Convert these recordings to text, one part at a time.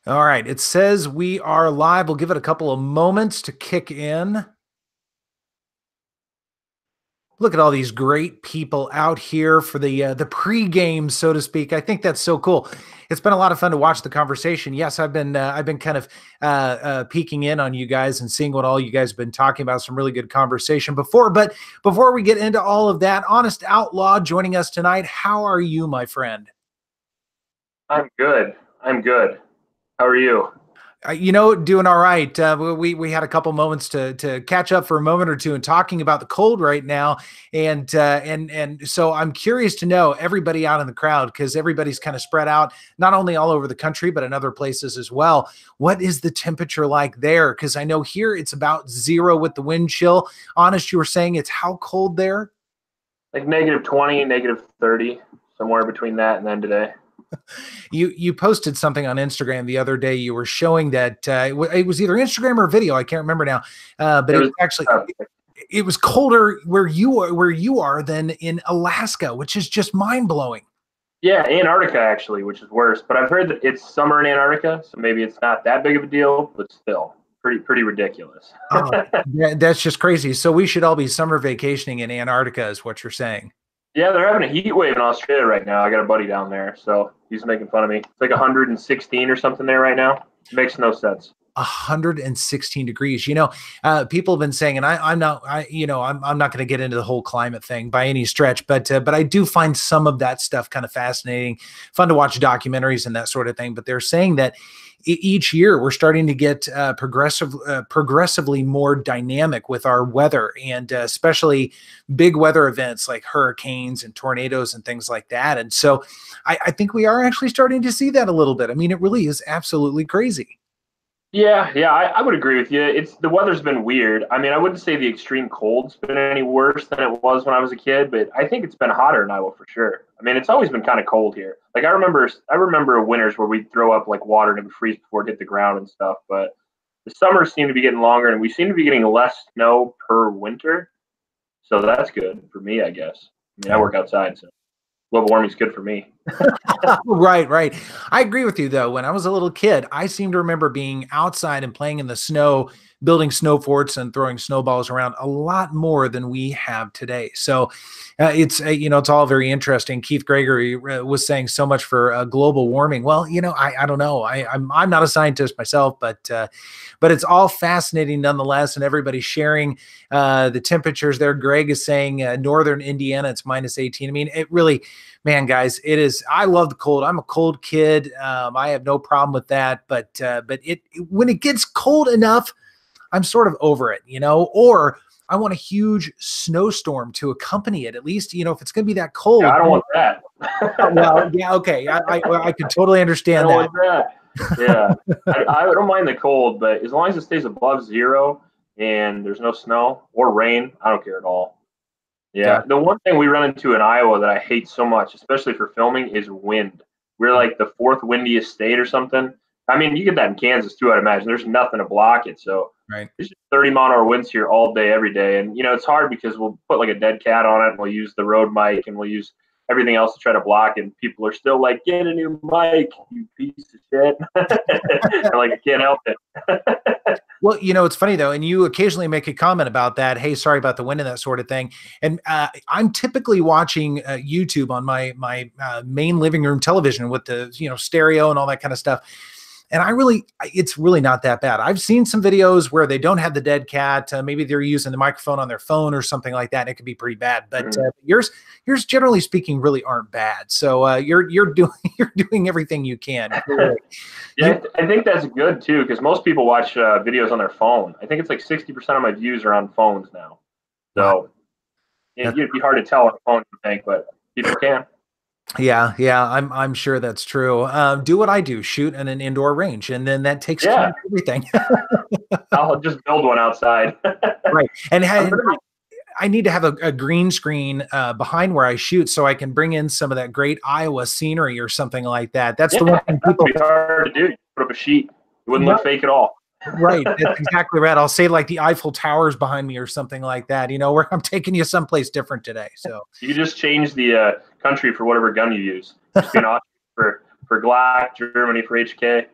All right, it says we are live. We'll give it a couple of moments to kick in. Look at all these great people out here for the pregame, so to speak. I think that's so cool. It's been a lot of fun to watch the conversation. Yes, I've been kind of peeking in on you guys and seeing what all you guys have been talking about. Some really good conversation before. But before we get into all of that, Honest Outlaw joining us tonight. How are you, my friend? I'm good. I'm good. How are you? Doing all right. We had a couple moments to catch up for a moment or two and talking about the cold right now, and so I'm curious to know everybody out in the crowd because everybody's kind of spread out, not only all over the country but in other places as well. What is the temperature like there? Because I know here it's about zero with the wind chill. Honest, you were saying it's how cold there? Like -20, -30, somewhere between that and then today. You posted something on Instagram the other day. You were showing that it was either Instagram or video. I can't remember now, but It it was was actually uh, it was colder where you are than in Alaska, which is just mind blowing. yeah, Antarctica actually, which is worse. But I've heard that it's summer in Antarctica, so maybe it's not that big of a deal, but still pretty ridiculous. Oh, that's just crazy. So we should all be summer vacationing in Antarctica, is what you're saying. Yeah, they're having a heat wave in Australia right now. I got a buddy down there, so he's making fun of me. It's like 116 or something there right now. Makes no sense. 116 degrees. People have been saying, and I'm not going to get into the whole climate thing by any stretch, but I do find some of that stuff kind of fascinating, fun to watch documentaries and that sort of thing. But they're saying that each year we're starting to get progressively more dynamic with our weather, and especially big weather events like hurricanes and tornadoes and things like that. And so I think we are actually starting to see that a little bit. I mean, it really is absolutely crazy. Yeah, I would agree with you. It's the weather's been weird. I mean, I wouldn't say the extreme cold's been any worse than it was when I was a kid, but I think it's been hotter in Iowa for sure. I mean, it's always been kind of cold here. Like I remember winters where we'd throw up like water and it would freeze before it hit the ground and stuff. But the summers seem to be getting longer, and we seem to be getting less snow per winter. So that's good for me, I guess. I mean, I work outside, so global warming's good for me. Right, right. I agree with you though. When I was a little kid, I seem to remember being outside and playing in the snow, building snow forts and throwing snowballs around a lot more than we have today. So it's all very interesting. Keith Gregory was saying so much for global warming. Well, I don't know. I'm not a scientist myself, but it's all fascinating nonetheless. And everybody's sharing the temperatures there. Greg is saying northern Indiana it's -18. I mean, it really, man, guys, it is. I love the cold. I'm a cold kid. I have no problem with that. But when it gets cold enough, I'm sort of over it, or I want a huge snowstorm to accompany it. At least, if it's going to be that Yeah, cold. I don't want that. Well, yeah, okay. I could totally I understand don't that. want that. Yeah, I don't mind the cold, but as long as it stays above zero and there's no snow or rain, I don't care at all. Yeah. Yeah, the one thing we run into in Iowa that I hate so much, especially for filming, is wind. We're like the fourth windiest state or something. I mean, you get that in Kansas too, I'd imagine. There's nothing to block it. So Right. there's just 30-mile-an-hour winds here all day, every day. And, it's hard because we'll put like a dead cat on it and we'll use the road mic and we'll use everything else to try to block it. And people are still like, get a new mic, you piece of shit. I'm like, I can't help it. Well, it's funny though, and you occasionally make a comment about that. Hey, sorry about the wind and that sort of thing. And I'm typically watching YouTube on my main living room television with the stereo and all that kind of stuff. And it's really not that bad. I've seen some videos where they don't have the dead cat. Maybe they're using the microphone on their phone or something like that. And it could be pretty bad. But yours, generally speaking, really aren't bad. So you're doing you're doing everything you can. Clearly. Yeah, I think that's good too, because most people watch videos on their phone. I think it's like 60% of my views are on phones now. Wow. So it'd be hard to tell on a phone, I think, but people can. Yeah, I'm sure that's true. Do what I do, shoot in an indoor range, and then that takes care Yeah, of everything. I'll just build one outside. Right. And I'm gonna I need to have a green screen behind where I shoot so I can bring in some of that great Iowa scenery or something like that. That's yeah, the one thing that'd people. be hard to do. Put up a sheet. It wouldn't look Right, fake at all. right. That's exactly right. I'll say like the Eiffel Towers behind me or something like that, where I'm taking you someplace different today. So You could just change the country for whatever gun you use. Just be an Austria for Glock, Germany for HK.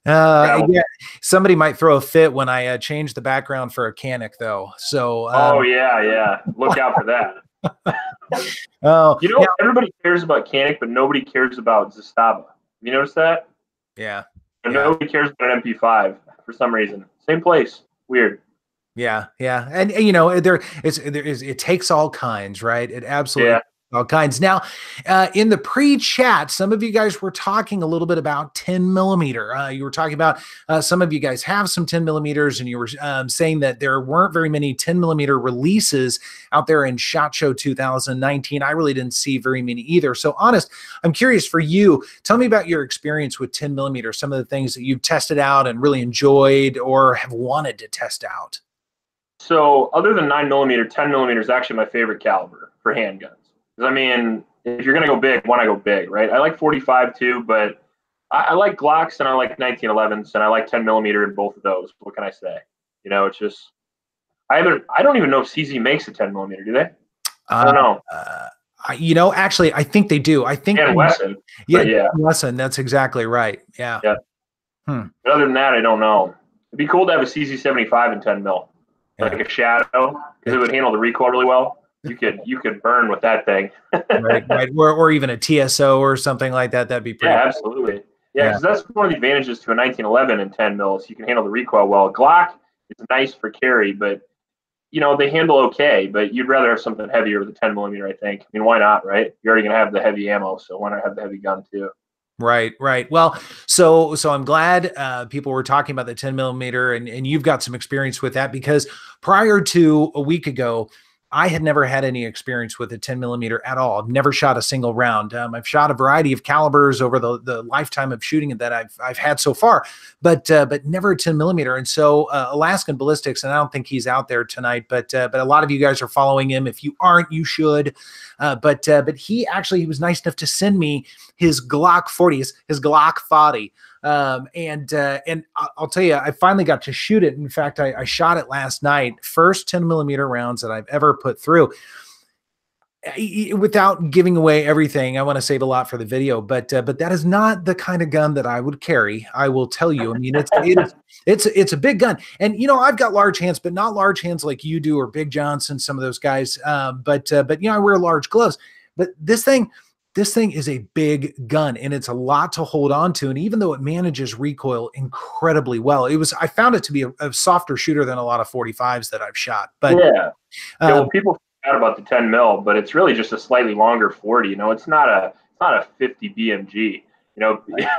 Travel. Yeah, somebody might throw a fit when I change the background for a Canic, though. So, Oh yeah, yeah. Look out for that. oh, You know, now, everybody cares about Canic, but nobody cares about Zastava. You notice that? yeah, And yeah. nobody cares about an MP5 for some reason. Same place. Weird. Yeah, yeah, and it takes all kinds, right? It absolutely Yeah. takes all kinds. Now, in the pre-chat, some of you guys were talking a little bit about 10 millimeter. You were talking about some of you guys have some 10 millimeters, and you were saying that there weren't very many 10 millimeter releases out there in SHOT Show 2019. I really didn't see very many either. So, honest, I'm curious for you. Tell me about your experience with 10 millimeter. Some of the things that you've tested out and really enjoyed, or have wanted to test out. So other than 9 millimeter, 10 millimeter is actually my favorite caliber for handguns. Because I mean, if you're gonna go big, why not go big, right? I like 45 too, but I like Glocks and I like 1911s and I like 10 millimeter in both of those. What can I say? You know, it's just I don't even know if CZ makes a 10 millimeter. Do they? I don't know. Actually, I think they do. I think, And Wesson, yeah, but yeah, lesson. That's exactly right. Yeah. yeah. Hmm. But other than that, I don't know. It'd be cool to have a CZ75 in 10 mil, Yeah. like a Shadow, because it would handle the recoil really well. You could burn with that thing. Right. Right. Or even a TSO or something like that. That'd be pretty. Yeah, absolutely. Yeah, Yeah. because that's one of the advantages to a 1911 and 10 mils. You can handle the recoil well. Glock is nice for carry, but they handle okay. But you'd rather have something heavier with a 10 millimeter, I think. I mean, why not, right? You're already gonna have the heavy ammo, so why not have the heavy gun too? Right, right. Well, so I'm glad people were talking about the 10 millimeter, and you've got some experience with that, because prior to a week ago, I had never had any experience with a 10 millimeter at all. I've never shot a single round. I've shot a variety of calibers over the lifetime of shooting that I've had so far, but never a 10 millimeter. And so Alaskan Ballistics, and I don't think he's out there tonight, but a lot of you guys are following him. If you aren't, you should. But he was nice enough to send me his Glock 40, his Glock 40. And I'll tell you, I finally got to shoot it. In fact, I shot it last night. First 10 millimeter rounds that I've ever put through. Without giving away everything, I want to save a lot for the video, but that is not the kind of gun that I would carry. I will tell you. I mean, it's a big gun, and I've got large hands, but not large hands like you do or Big Johnson, some of those guys. But I wear large gloves. But this thing is a big gun, and it's a lot to hold on to. And even though it manages recoil incredibly well, I found it to be a softer shooter than a lot of 45s that I've shot. But yeah, well, people forget about the 10 mil, but it's really just a slightly longer 40. It's not a 50 BMG.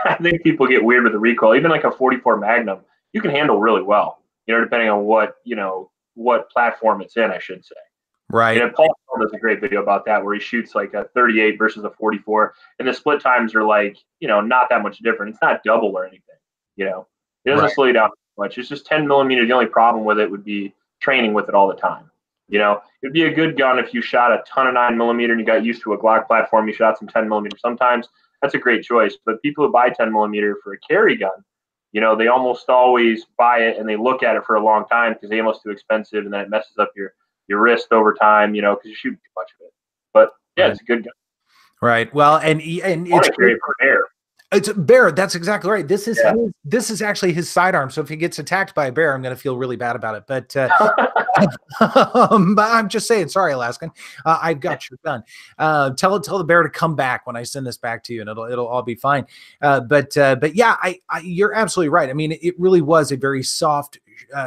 I think people get weird with the recoil. Even like a 44 Magnum, you can handle really well. Depending on what platform it's in, I should say. right. Paul does a great video about that, where he shoots like a 38 versus a 44, and the split times are like, not that much different. It's not double or anything. It doesn't slow you down much. It's just 10 millimeter. The only problem with it would be training with it all the time. It'd be a good gun if you shot a ton of 9 millimeter and you got used to a Glock platform. You shot some 10 millimeter sometimes. That's a great choice. But people who buy 10 millimeter for a carry gun, they almost always buy it and they look at it for a long time because the ammo's too expensive, and then it messes up your wrist over time, because you shoot too much of it. But yeah, Right. it's a good gun. Right. Well, and It's carry for air. It's a bear. That's exactly right. This is Yeah. this is actually his sidearm. So if he gets attacked by a bear, I'm going to feel really bad about it. But but I'm just saying, sorry, Alaskan. I've got your gun. Tell the bear to come back when I send this back to you, and it'll all be fine. But yeah, you're absolutely right. I mean, it really was a very soft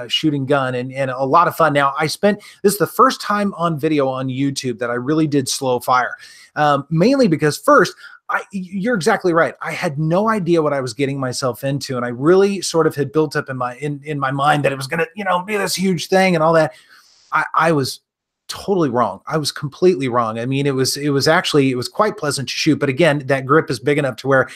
shooting gun, and a lot of fun. Now, this is the first time on video on YouTube that I really did slow fire, mainly because first, you're exactly right. I had no idea what I was getting myself into, and I really sort of had built up in my mind that it was going to, be this huge thing and all that. I was totally wrong. I was completely wrong. I mean, it was quite pleasant to shoot, but again, that grip is big enough to where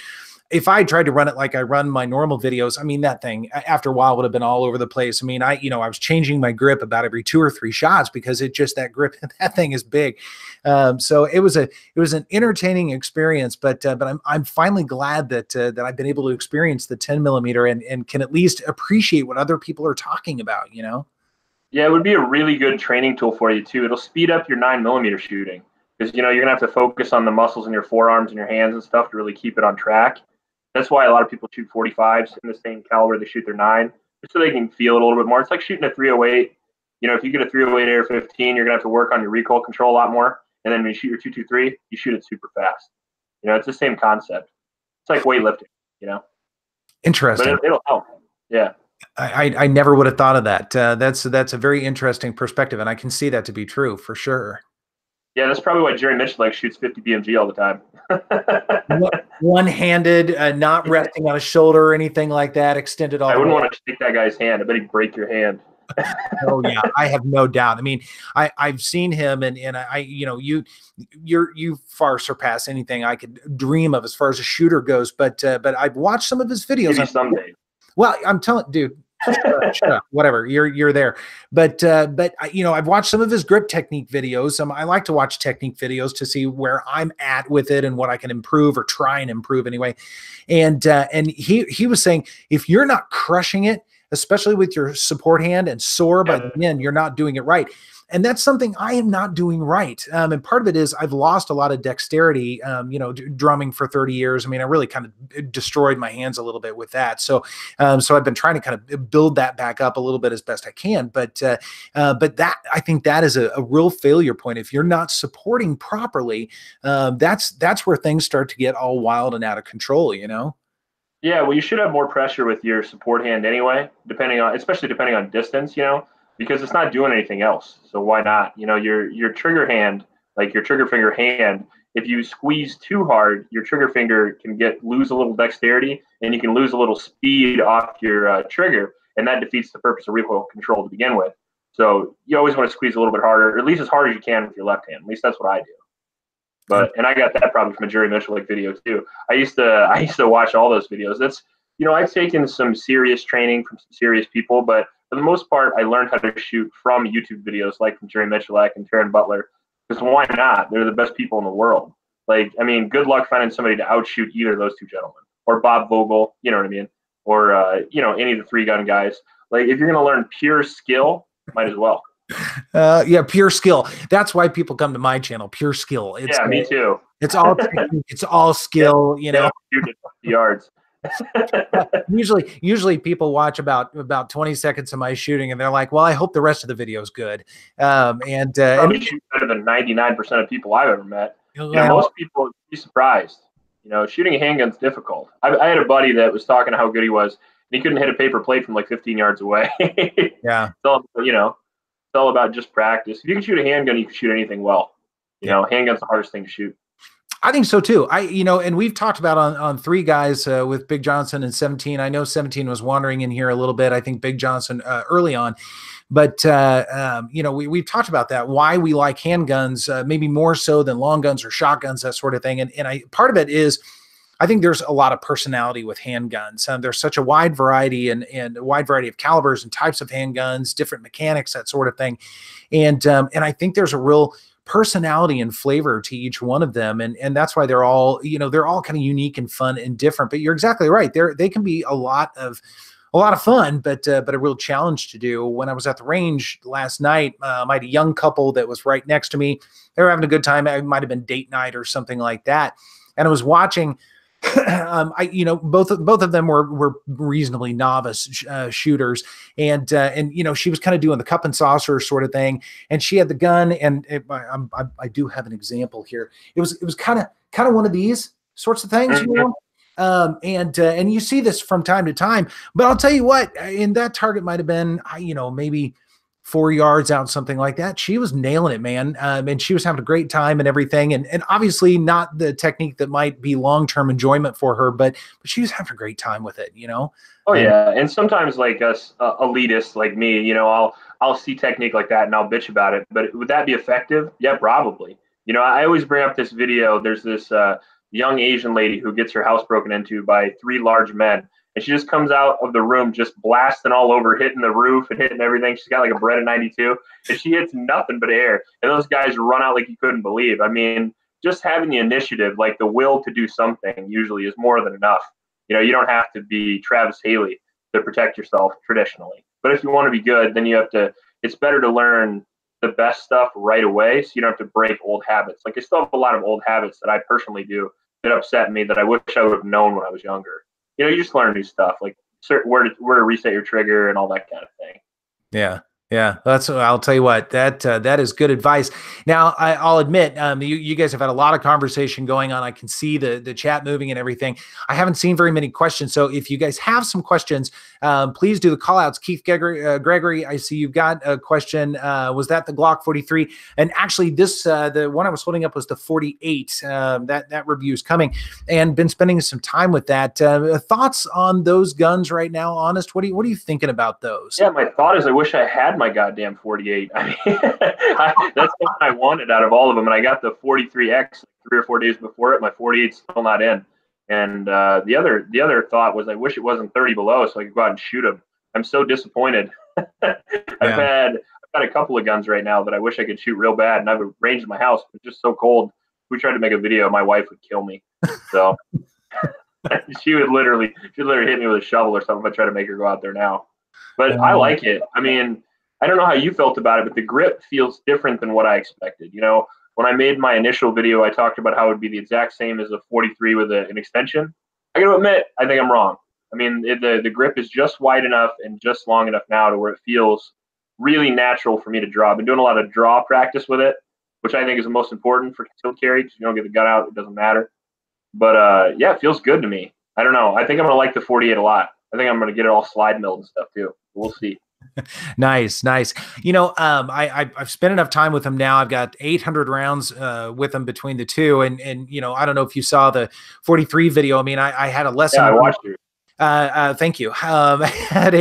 if I tried to run it like I run my normal videos, I mean, that thing after a while would have been all over the place. I mean, I was changing my grip about every 2 or 3 shots because that grip, that thing is big. So it was an entertaining experience, but I'm finally glad that I've been able to experience the 10 millimeter and can at least appreciate what other people are talking about, Yeah, it would be a really good training tool for you too. It'll speed up your 9 millimeter shooting because you're gonna have to focus on the muscles in your forearms and your hands and stuff to really keep it on track. That's why a lot of people shoot 45s in the same caliber they shoot their 9, just so they can feel it a little bit more. It's like shooting a 308. You know, if you get a 308 AR-15, you're gonna have to work on your recoil control a lot more. And then when you shoot your 223, you shoot it super fast. You know, it's the same concept. It's like weightlifting. You know, Interesting. but it'll help. Yeah. I never would have thought of that. That's a very interesting perspective, and I can see that to be true for sure. Yeah, that's probably why Jerry Mitchell like shoots 50 BMG all the time. One-handed, not resting on a shoulder or anything like that, extended all I the wouldn't way. want to shake that guy's hand. I bet he'd break your hand. Oh yeah, I have no doubt. I mean, I've seen him, and you know, you far surpass anything I could dream of as far as a shooter goes. But I've watched some of his videos. Maybe someday. Well, I'm telling, dude, shut up, whatever. You're there. But you know, I've watched some of his grip technique videos. I like to watch technique videos to see where I'm at with it and what I can improve or try and improve anyway. And he was saying, if you're not crushing it, especially with your support hand and sore by the end, you're not doing it right. And that's something I am not doing right. And part of it is I've lost a lot of dexterity, you know, drumming for 30 years. I mean, I really kind of destroyed my hands a little bit with that. So I've been trying to kind of build that back up a little bit as best I can. But that, I think that is a real failure point. If you're not supporting properly, that's where things start to get all wild and out of control, you know? Yeah, well, you should have more pressure with your support hand anyway, especially depending on distance, you know, because it's not doing anything else. So why not? You know, your trigger hand, like your trigger finger hand, if you squeeze too hard, your trigger finger can lose a little dexterity, and you can lose a little speed off your trigger, and that defeats the purpose of recoil control to begin with. So you always want to squeeze a little bit harder, or at least as hard as you can with your left hand. At least that's what I do. And I got that problem from a Jerry Mitchell video too. I used to watch all those videos. That's, you know, I've taken some serious training from some serious people, but for the most part, I learned how to shoot from YouTube videos like from Jerry Mitchell and Taryn Butler. Because why not? They're the best people in the world. Like, I mean, good luck finding somebody to outshoot either of those two gentlemen, or Bob Vogel, you know what I mean, or you know, any of the 3-gun guys. Like, if you're gonna learn pure skill, might as well. Yeah, pure skill. That's why people come to my channel. Pure skill. Yeah, me too. It's all technique. It's all skill. You know, yards. usually people watch about 20 seconds of my shooting, and they're like, "Well, I hope the rest of the video is good." And shoot better than 99% of people I've ever met. You know, most people would be surprised. You know, shooting a handgun's difficult. I had a buddy that was talking how good he was, and he couldn't hit a paper plate from like 15 yards away. Yeah. So, you know, it's all about just practice. If you can shoot a handgun, you can shoot anything well. You know, handgun's the hardest thing to shoot. I think so too. You know, and we've talked about on 3 guys with Big Johnson and 17. I know 17 was wandering in here a little bit. I think Big Johnson early on, but you know, we've talked about that, why we like handguns, maybe more so than long guns or shotguns, that sort of thing. And part of it is, I think there's a lot of personality with handguns. There's such a wide variety and a wide variety of calibers and types of handguns, different mechanics, that sort of thing. And I think there's a real personality and flavor to each one of them. And that's why they're all, you know, they're all kind of unique and fun and different. But you're exactly right. They can be a lot of fun, but a real challenge to do. When I was at the range last night, I had a young couple that was right next to me. They were having a good time. It might have been date night or something like that. And I was watching. You know, both of them were reasonably novice shooters, and you know, she was kind of doing the cup and saucer sort of thing, and she had the gun, and I do have an example here. It was kind of one of these sorts of things, you know. And you see this from time to time, but I'll tell you what, and that target might have been, you know, maybe 4 yards out, something like that. She was nailing it, man. And she was having a great time and everything. And obviously not the technique that might be long-term enjoyment for her, but she was having a great time with it, you know? Oh yeah. And sometimes like us elitists like me, you know, I'll see technique like that and I'll bitch about it, but would that be effective? Yeah, probably. You know, I always bring up this video. There's this young Asian lady who gets her house broken into by 3 large men. And she just comes out of the room just blasting all over, hitting the roof and hitting everything. She's got like a Beretta 92, and she hits nothing but air. And those guys run out like you couldn't believe. I mean, just having the initiative, like the will to do something, usually is more than enough. You know, you don't have to be Travis Haley to protect yourself traditionally. But if you want to be good, then you have to. It's better to learn the best stuff right away, so you don't have to break old habits. Like I still have a lot of old habits that I personally do that upset me that I wish I would have known when I was younger. you just learn new stuff, like where to reset your trigger and all that kind of thing. Yeah. Yeah, I'll tell you what, that is good advice. Now, I'll admit, you guys have had a lot of conversation going on. I can see the chat moving and everything. I haven't seen very many questions. So if you guys have some questions, please do the call outs. Keith Gregory, I see you've got a question. Was that the Glock 43? And actually this, the one I was holding up was the 48. That review is coming, and been spending some time with that. Thoughts on those guns right now? Honest, what are you thinking about those? Yeah, my thought is I wish I had my goddamn 48. I mean, that's what I wanted out of all of them, and I got the 43X 3 or 4 days before it. My 48's still not in, and the other thought was I wish it wasn't 30 below so I could go out and shoot them. I'm so disappointed. I've got a couple of guns right now that I wish I could shoot real bad, and I have a range in my house, but it's just so cold. If we tried to make a video, my wife would kill me. So she would literally hit me with a shovel or something if I try to make her go out there now. But I like it. I mean, I don't know how you felt about it, but the grip feels different than what I expected. When I made my initial video, I talked about how it would be the exact same as a 43 with an extension. I got to admit, I think I'm wrong. I mean, the grip is just wide enough and just long enough now to where it feels really natural for me to draw. I've been doing a lot of draw practice with it, which I think is the most important for concealed carry, because you don't get the gun out, it doesn't matter. But yeah, it feels good to me. I don't know. I think I'm going to like the 48 a lot. I think I'm going to get it all slide milled and stuff too. We'll see. Nice. I've spent enough time with them now. I've got 800 rounds with them between the two, and I don't know if you saw the 43 video. I mean, I had a lesson. Yeah, I watched it. Thank you. Had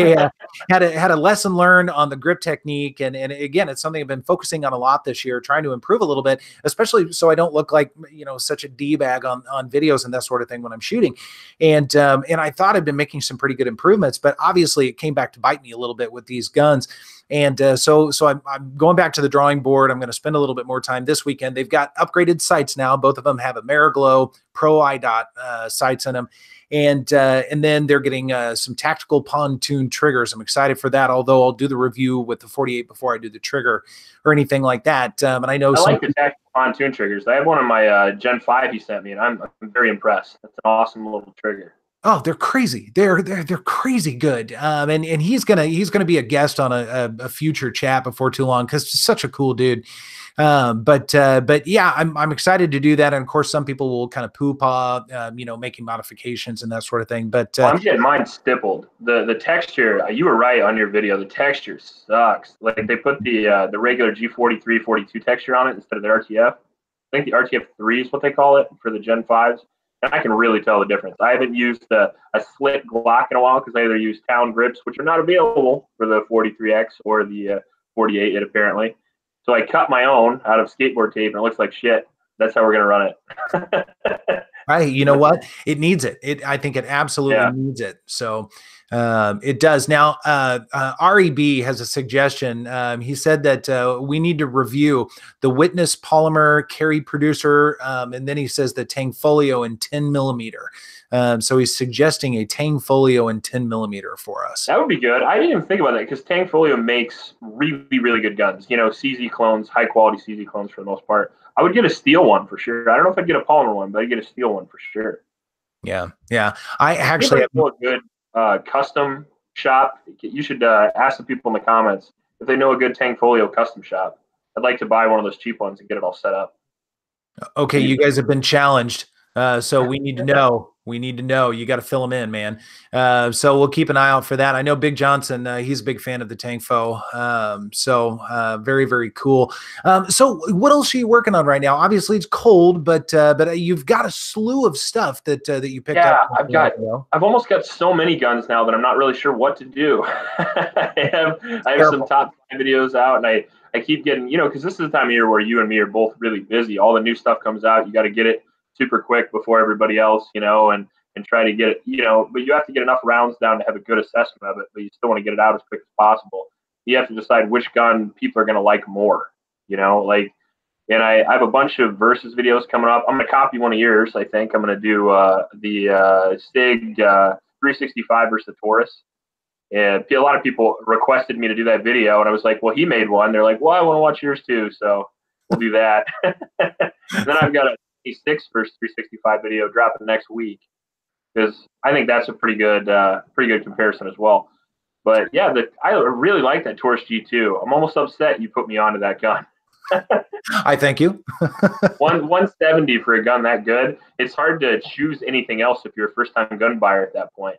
a lesson learned on the grip technique, and again, it's something I've been focusing on a lot this year, trying to improve a little bit, especially so I don't look like such a d-bag on videos and that sort of thing when I'm shooting. And I thought I'd been making some pretty good improvements, but obviously it came back to bite me a little bit with these guns. And so I'm going back to the drawing board. I'm going to spend a little bit more time this weekend. They've got upgraded sights now. Both of them have Ameriglow Pro IDOT sights in them. And then they're getting some tactical pontoon triggers. I'm excited for that, although I'll do the review with the 48 before I do the trigger or anything like that. And I know I like the tactical pontoon triggers. I have one on my Gen 5 he sent me, and I'm very impressed. That's an awesome little trigger. Oh, they're crazy. They're crazy good. And he's gonna be a guest on a future chat before too long, because he's such a cool dude. But yeah, I'm excited to do that. And of course, some people will kind of poo-paw, making modifications and that sort of thing. But I'm getting mine stippled. The texture, you were right on your video. The texture sucks. Like they put the regular G43, 42 texture on it instead of the RTF. I think the RTF 3 is what they call it for the Gen 5s. And I can really tell the difference. I haven't used a slit Glock in a while because I either use Town grips, which are not available for the 43X or the 48 yet, apparently. So I cut my own out of skateboard tape, and it looks like shit. That's how we're going to run it. Right. You know what? It needs it. I think it absolutely needs it. So it does. Now, REB has a suggestion. He said that we need to review the Witness Polymer Carry Producer. And then he says the Tangfolio in 10 millimeter. So he's suggesting a Tangfolio in 10 millimeter for us. That would be good. I didn't even think about that because Tangfolio makes really, really good guns. CZ clones, high quality CZ clones for the most part. I would get a steel one for sure. I don't know if I'd get a polymer one, but I'd get a steel one for sure. Yeah. I actually have a good custom shop. You should ask the people in the comments if they know a good Tangfolio custom shop. I'd like to buy one of those cheap ones and get it all set up. Okay, you guys have been challenged. So we need to know. You got to fill them in, man. So we'll keep an eye out for that. I know Big Johnson, he's a big fan of the Tangfo. So very, very cool. So what else are you working on right now? Obviously it's cold, but you've got a slew of stuff that you picked up. I've almost got so many guns now that I'm not really sure what to do. I have some top 5 videos out, and I keep getting, because this is the time of year where you and me are both really busy. All the new stuff comes out. You got to get it super quick before everybody else, and try to get it, but you have to get enough rounds down to have a good assessment of it, but you still want to get it out as quick as possible. You have to decide which gun people are going to like more, and I have a bunch of versus videos coming up. I'm going to copy one of yours. I think I'm going to do the SIG 365 versus the Taurus. And a lot of people requested me to do that video, and I was like, well, he made one. They're like, well, I want to watch yours too, so we'll do that. And then I've got a 6 versus 365 video dropping next week. because I think that's a pretty good comparison as well. But yeah, I really like that Taurus G2. I'm almost upset you put me onto that gun. I thank you. 170 for a gun that good. It's hard to choose anything else if you're a first time gun buyer at that point.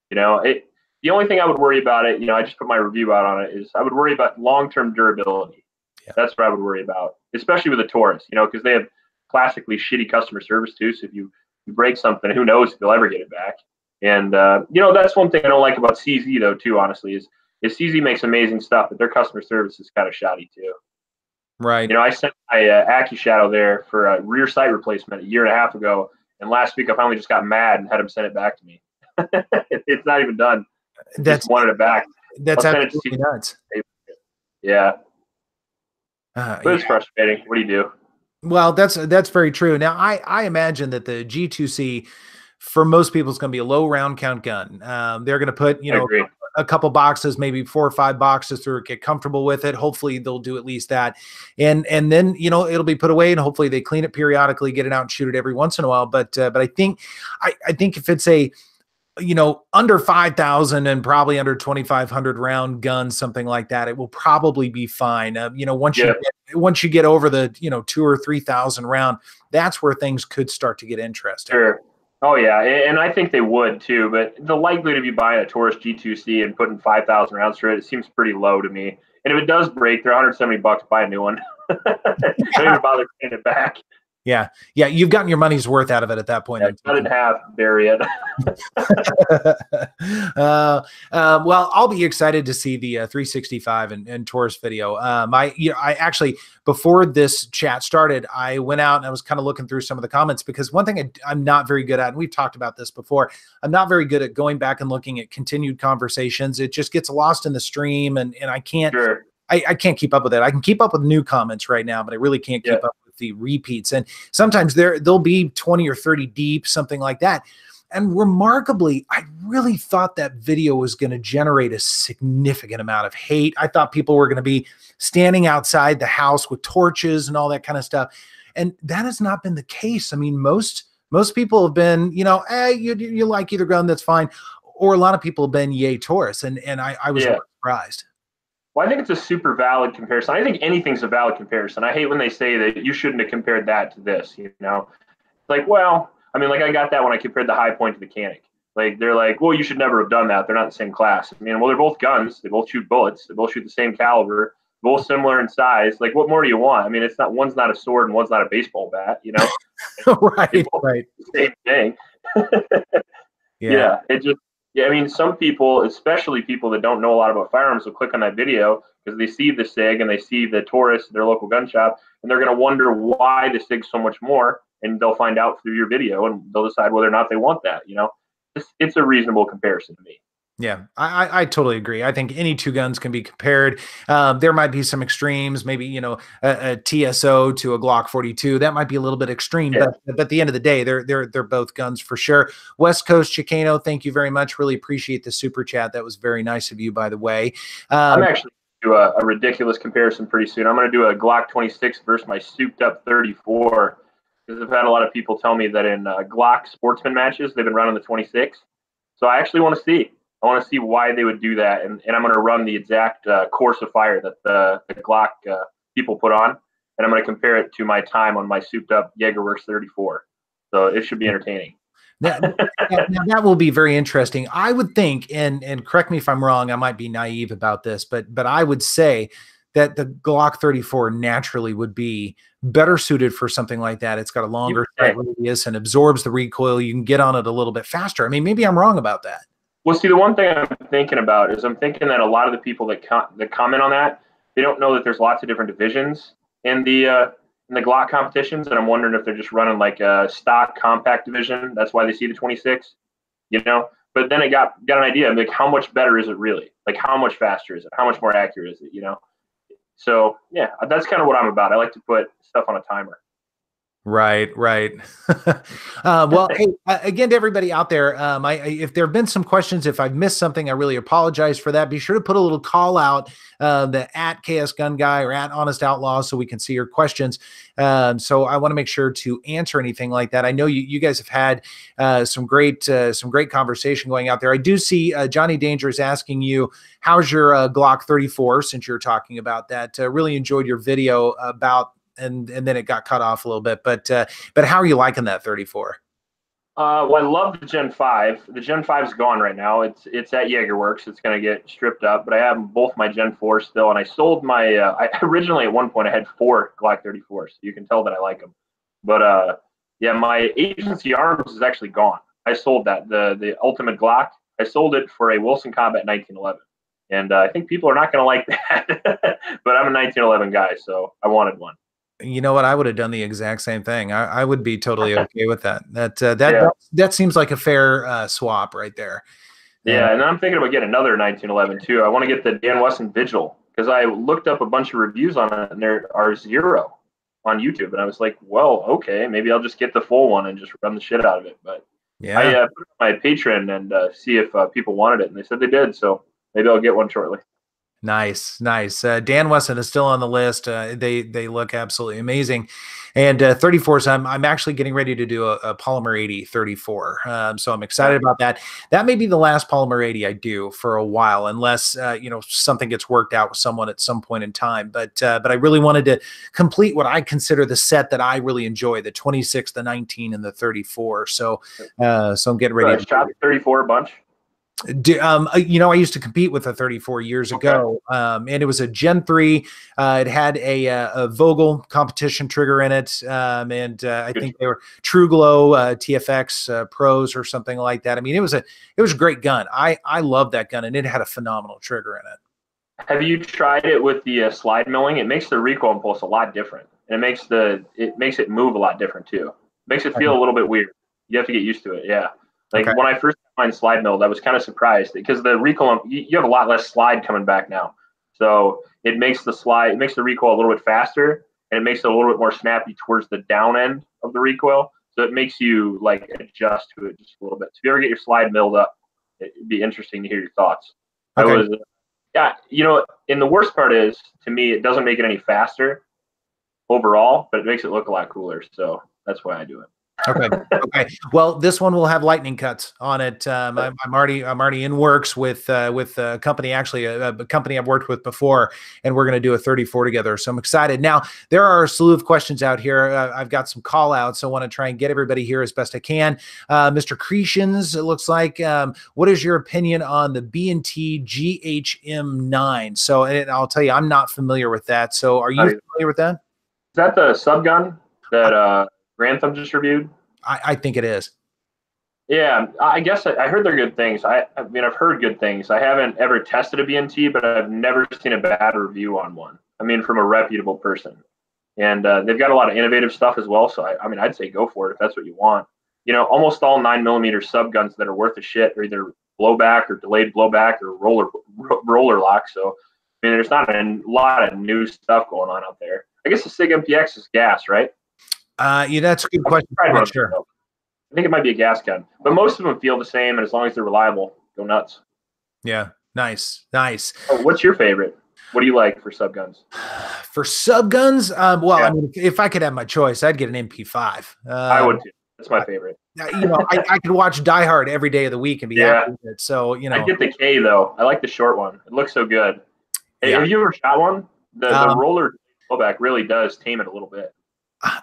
The only thing I would worry about it, I just put my review out on it, is I would worry about long term durability. Yeah. That's what I would worry about, especially with a Taurus, because they have classically shitty customer service too. So if you break something, who knows if you'll ever get it back. And that's one thing I don't like about CZ though too, honestly, is CZ makes amazing stuff, but their customer service is kind of shoddy too. Right. I sent my AccuShadow there for a rear sight replacement a year and a half ago, and last week I finally just got mad and had him send it back to me. It's not even done. Just wanted it back. That's absolutely nuts. Yeah. But it's frustrating. What do you do? Well, that's very true. Now, I imagine that the G2C, for most people, is going to be a low round count gun. They're going to put, a couple boxes, maybe 4 or 5 boxes through, get comfortable with it. Hopefully they'll do at least that. And then, it'll be put away, and hopefully they clean it periodically, get it out and shoot it every once in a while. But I think if it's a, under 5,000 and probably under 2,500 round gun, something like that, it will probably be fine. Once you get over the, 2,000 or 3,000 round, that's where things could start to get interesting. Sure. Oh yeah, and I think they would too. But the likelihood of you buying a Taurus G2C and putting 5,000 rounds through it seems pretty low to me. And if it does break, they're $170. Buy a new one. Don't even bother paying it back. Yeah. You've gotten your money's worth out of it at that point. Cut it in half, bury it. Well, I'll be excited to see the 365 and Taurus video. I actually, before this chat started, I went out and I was kind of looking through some of the comments, because one thing I'm not very good at, and we've talked about this before, I'm not very good at going back and looking at continued conversations. It just gets lost in the stream, and I can't. Sure. I can't keep up with it. I can keep up with new comments right now, but I really can't keep up with the repeats. And sometimes there'll be 20 or 30 deep, something like that. And remarkably, I really thought that video was going to generate a significant amount of hate. I thought people were going to be standing outside the house with torches and all that kind of stuff. And that has not been the case. I mean, most people have been, you like either gun, that's fine. Or a lot of people have been yay Taurus. And I was surprised. Well, I think it's a super valid comparison. I think anything's a valid comparison. I hate when they say that you shouldn't have compared that to this, Like, well, I mean, like I got that when I compared the High Point to the Canic. Like, they're like, well, you should never have done that. They're not the same class. I mean, well, they're both guns. They both shoot bullets. They both shoot the same caliber, both similar in size. Like, what more do you want? I mean, it's not, one's not a sword and one's not a baseball bat, Right. Same thing. I mean, some people, especially people that don't know a lot about firearms, will click on that video because they see the SIG and they see the Taurus, their local gun shop, and they're going to wonder why the SIG's so much more, and they'll find out through your video, and they'll decide whether or not they want that. It's a reasonable comparison to me. Yeah, I totally agree. I think any two guns can be compared. There might be some extremes, maybe, a TSO to a Glock 42. That might be a little bit extreme, but at the end of the day, they're both guns for sure. West Coast Chicano, thank you very much. Really appreciate the super chat. That was very nice of you, by the way. I'm actually going to do a ridiculous comparison pretty soon. I'm going to do a Glock 26 versus my souped up 34. Because I've had a lot of people tell me that in Glock sportsman matches, they've been running the 26. So I actually want to see. I want to see why they would do that, and I'm going to run the exact course of fire that the Glock people put on, and I'm going to compare it to my time on my souped-up Jagerwerks 34. So it should be entertaining. That will be very interesting. I would think, and correct me if I'm wrong, I might be naive about this, but I would say that the Glock 34 naturally would be better suited for something like that. It's got a longer sight radius and absorbs the recoil. You can get on it a little bit faster. I mean, maybe I'm wrong about that. Well, see, the one thing I'm thinking about is I'm thinking that a lot of the people that comment on that, they don't know that there's lots of different divisions in the Glock competitions, and I'm wondering if they're just running like a stock compact division. That's why they see the 26, But then I got an idea, like, how much better is it really? Like, how much faster is it? How much more accurate is it? So yeah, that's kind of what I'm about. I like to put stuff on a timer. Right, right. Well, hey, again, to everybody out there, if there have been some questions, if I've missed something, I really apologize for that. Be sure to put a little call out, the at KS Gun Guy or at Honest Outlaw, so we can see your questions. So I want to make sure to answer anything like that. I know you guys have had some great conversation going out there. I do see Johnny Danger is asking you, how's your Glock 34? Since you're talking about that, really enjoyed your video about. And then it got cut off a little bit, but how are you liking that 34? Well, I love the Gen 5. The Gen 5 is gone right now. It's at Jaegerworks. It's going to get stripped up, but I have both my Gen 4 still, and I sold my. I originally at one point I had 4 Glock 34s. So you can tell that I like them, but yeah, my Agency Arms is actually gone. I sold that the Ultimate Glock. I sold it for a Wilson Combat 1911, and I think people are not going to like that, but I'm a 1911 guy, so I wanted one. You know what? I would have done the exact same thing. I would be totally okay with that. Yeah. That seems like a fair swap right there. Yeah, and I'm thinking about getting another 1911 too. I want to get the Dan Wesson Vigil because I looked up a bunch of reviews on it, and there are 0 on YouTube, and I was like, well, okay, maybe I'll just get the full one and just run the shit out of it. But yeah, I put it on my Patreon and see if people wanted it, and they said they did, so maybe I'll get one shortly. Nice, nice. Dan Wesson is still on the list. They look absolutely amazing. And 34s, I'm actually getting ready to do a Polymer 80 34. So I'm excited about that. That may be the last Polymer 80 I do for a while, unless something gets worked out with someone at some point in time. But I really wanted to complete what I consider the set that I really enjoy: the 26, the 19, and the 34. So I'm getting ready to shot 34 a bunch. I used to compete with a 34 years ago, and it was a Gen 3. It had a Vogel competition trigger in it, and I think they were True Glow TFX Pros or something like that. I mean, it was a great gun. I love that gun, and it had a phenomenal trigger in it. Have you tried it with the slide milling? It makes the recoil impulse a lot different, and it makes it move a lot different too. It makes it feel a little bit weird. You have to get used to it. Yeah. Like when I first got mine slide milled, I was kind of surprised because the recoil, you have a lot less slide coming back now. So it makes the recoil a little bit faster, and it makes it a little bit more snappy towards the down end of the recoil. So it makes you like adjust to it just a little bit. So if you ever get your slide milled up, it'd be interesting to hear your thoughts. Okay. And the worst part is, to me, it doesn't make it any faster overall, but it makes it look a lot cooler. So that's why I do it. Okay. Well, this one will have lightning cuts on it. I'm already in works with a company, actually a company I've worked with before, and we're going to do a 34 together. So I'm excited. Now, there are a slew of questions out here. I've got some call outs. So I want to try and get everybody here as best I can. Mr. Creations, it looks like, what is your opinion on the B&T GHM9? So, and I'll tell you, I'm not familiar with that. So are you familiar with that? Is that the sub gun that Grantham just reviewed? I think it is. Yeah, I guess I heard they're good things. I mean, I've heard good things. I haven't ever tested a B&T, but I've never seen a bad review on one. I mean, from a reputable person. And they've got a lot of innovative stuff as well. So, I mean, I'd say go for it if that's what you want. Almost all 9mm sub guns that are worth a shit are either blowback or delayed blowback or roller lock. So, I mean, there's not a lot of new stuff going on out there. I guess the SIG MPX is gas, right? Yeah, that's a good question. I'm not sure. I think it might be a gas gun, but most of them feel the same, and as long as they're reliable, go nuts. Yeah, nice. Oh, what's your favorite? What do you like for sub guns? For sub guns, I mean, if I could have my choice, I'd get an MP5. I would too. That's my favorite. I could watch Die Hard every day of the week and be happy with it. So I get the K though. I like the short one. It looks so good. Hey, have you ever shot one? The roller blowback really does tame it a little bit.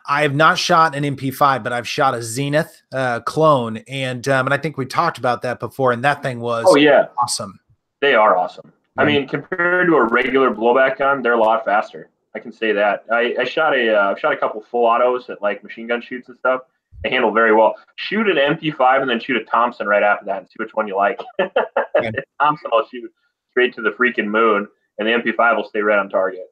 I have not shot an MP5, but I've shot a Zenith clone, and I think we talked about that before. And that thing was awesome. They are awesome. Mm-hmm. I mean, compared to a regular blowback gun, they're a lot faster. I can say that. I shot I've shot a couple full autos at like machine gun shoots and stuff. They handle very well. Shoot an MP5 and then shoot a Thompson right after that and see which one you like. Thompson will shoot straight to the freaking moon, and the MP5 will stay right on target.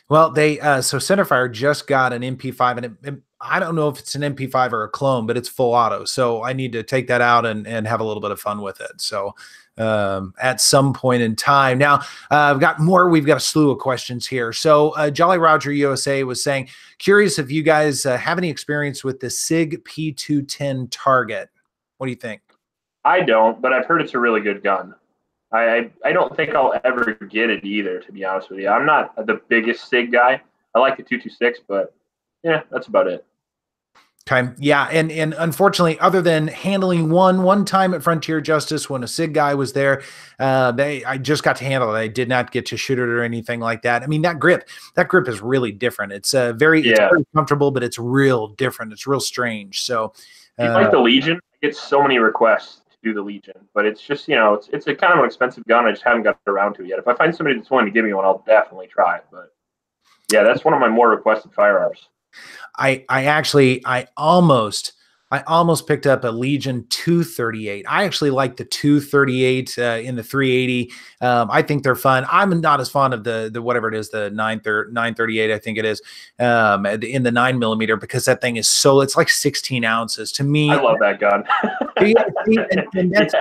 Well, so Centerfire just got an MP5, and I don't know if it's an MP5 or a clone, but it's full auto. So I need to take that out and have a little bit of fun with it. So at some point in time. Now, I've got more. We've got a slew of questions here. So Jolly Roger USA was saying, curious if you guys have any experience with the SIG P210 target. What do you think? I don't, but I've heard it's a really good gun. I don't think I'll ever get it either, to be honest with you. I'm not the biggest SIG guy. I like the 226, but yeah, that's about it. Okay. Yeah. And unfortunately, other than handling one time at Frontier Justice when a SIG guy was there, I just got to handle it. I did not get to shoot it or anything like that. I mean, that grip is really different. It's it's very comfortable, but it's real different. It's real strange. So you like the Legion? I get so many requests to do the Legion, but it's just, it's a kind of an expensive gun. I just haven't got around to it yet. If I find somebody that's willing to give me one, I'll definitely try it. But yeah, that's one of my more requested firearms. I almost picked up a Legion 238. I actually like the 238 in the 380. I think they're fun. I'm not as fond of the whatever it is, the 938, I think it is, in the 9mm, because that thing is it's like 16 ounces to me. I love that gun. and that's,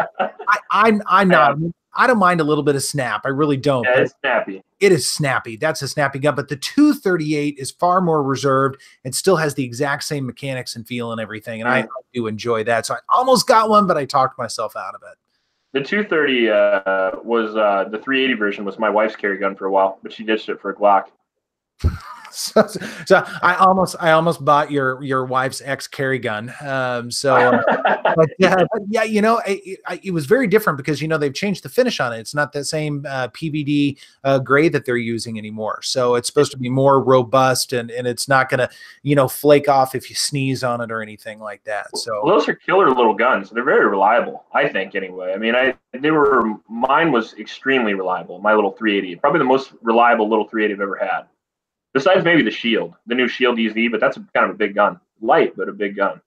I'm not. I don't mind a little bit of snap. I really don't. Yeah, it's snappy. It is snappy. That's a snappy gun. But the 238 is far more reserved and still has the exact same mechanics and feel and everything. And I do enjoy that. So I almost got one, but I talked myself out of it. The 230 was the 380 version was my wife's carry gun for a while, but she ditched it for a Glock. So I almost bought your wife's carry gun. But yeah, it was very different because they've changed the finish on it. It's not the same PVD gray that they're using anymore. So it's supposed to be more robust and it's not going to flake off if you sneeze on it or anything like that. So those are killer little guns. They're very reliable, I think. Anyway, I mean, mine was extremely reliable. My little 380, probably the most reliable little 380 I've ever had. Besides maybe the Shield, the new Shield EZ, but that's kind of a big gun. Light, but a big gun.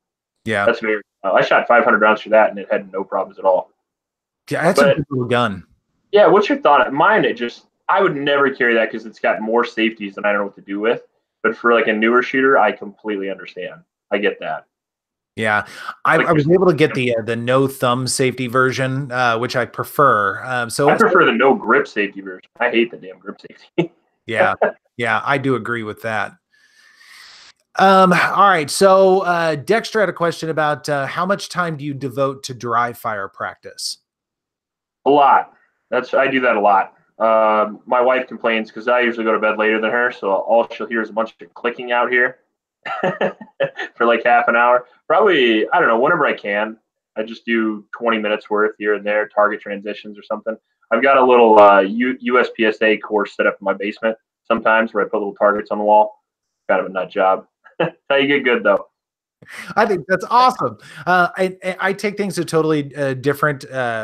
Yeah. That's very, I shot 500 rounds for that and it had no problems at all. Yeah, that's a big little gun. Yeah, what's your thought? Mine, I would never carry that because it's got more safeties than I don't know what to do with. But for like a newer shooter, I completely understand. I get that. Yeah, I was able to get the no thumb safety version, which I prefer. So I prefer the no grip safety version. I hate the damn grip safety. Yeah, I do agree with that. All right, so Dexter had a question about how much time do you devote to dry fire practice? A lot. I do that a lot. My wife complains because I usually go to bed later than her, so all she'll hear is a bunch of clicking out here for like half an hour. Probably, I don't know, whenever I can. I just do 20 minutes worth here and there, target transitions or something. I've got a little USPSA course set up in my basement sometimes where I put little targets on the wall. Kind of a nut job. How you get good, though. I think that's awesome. I take things a totally different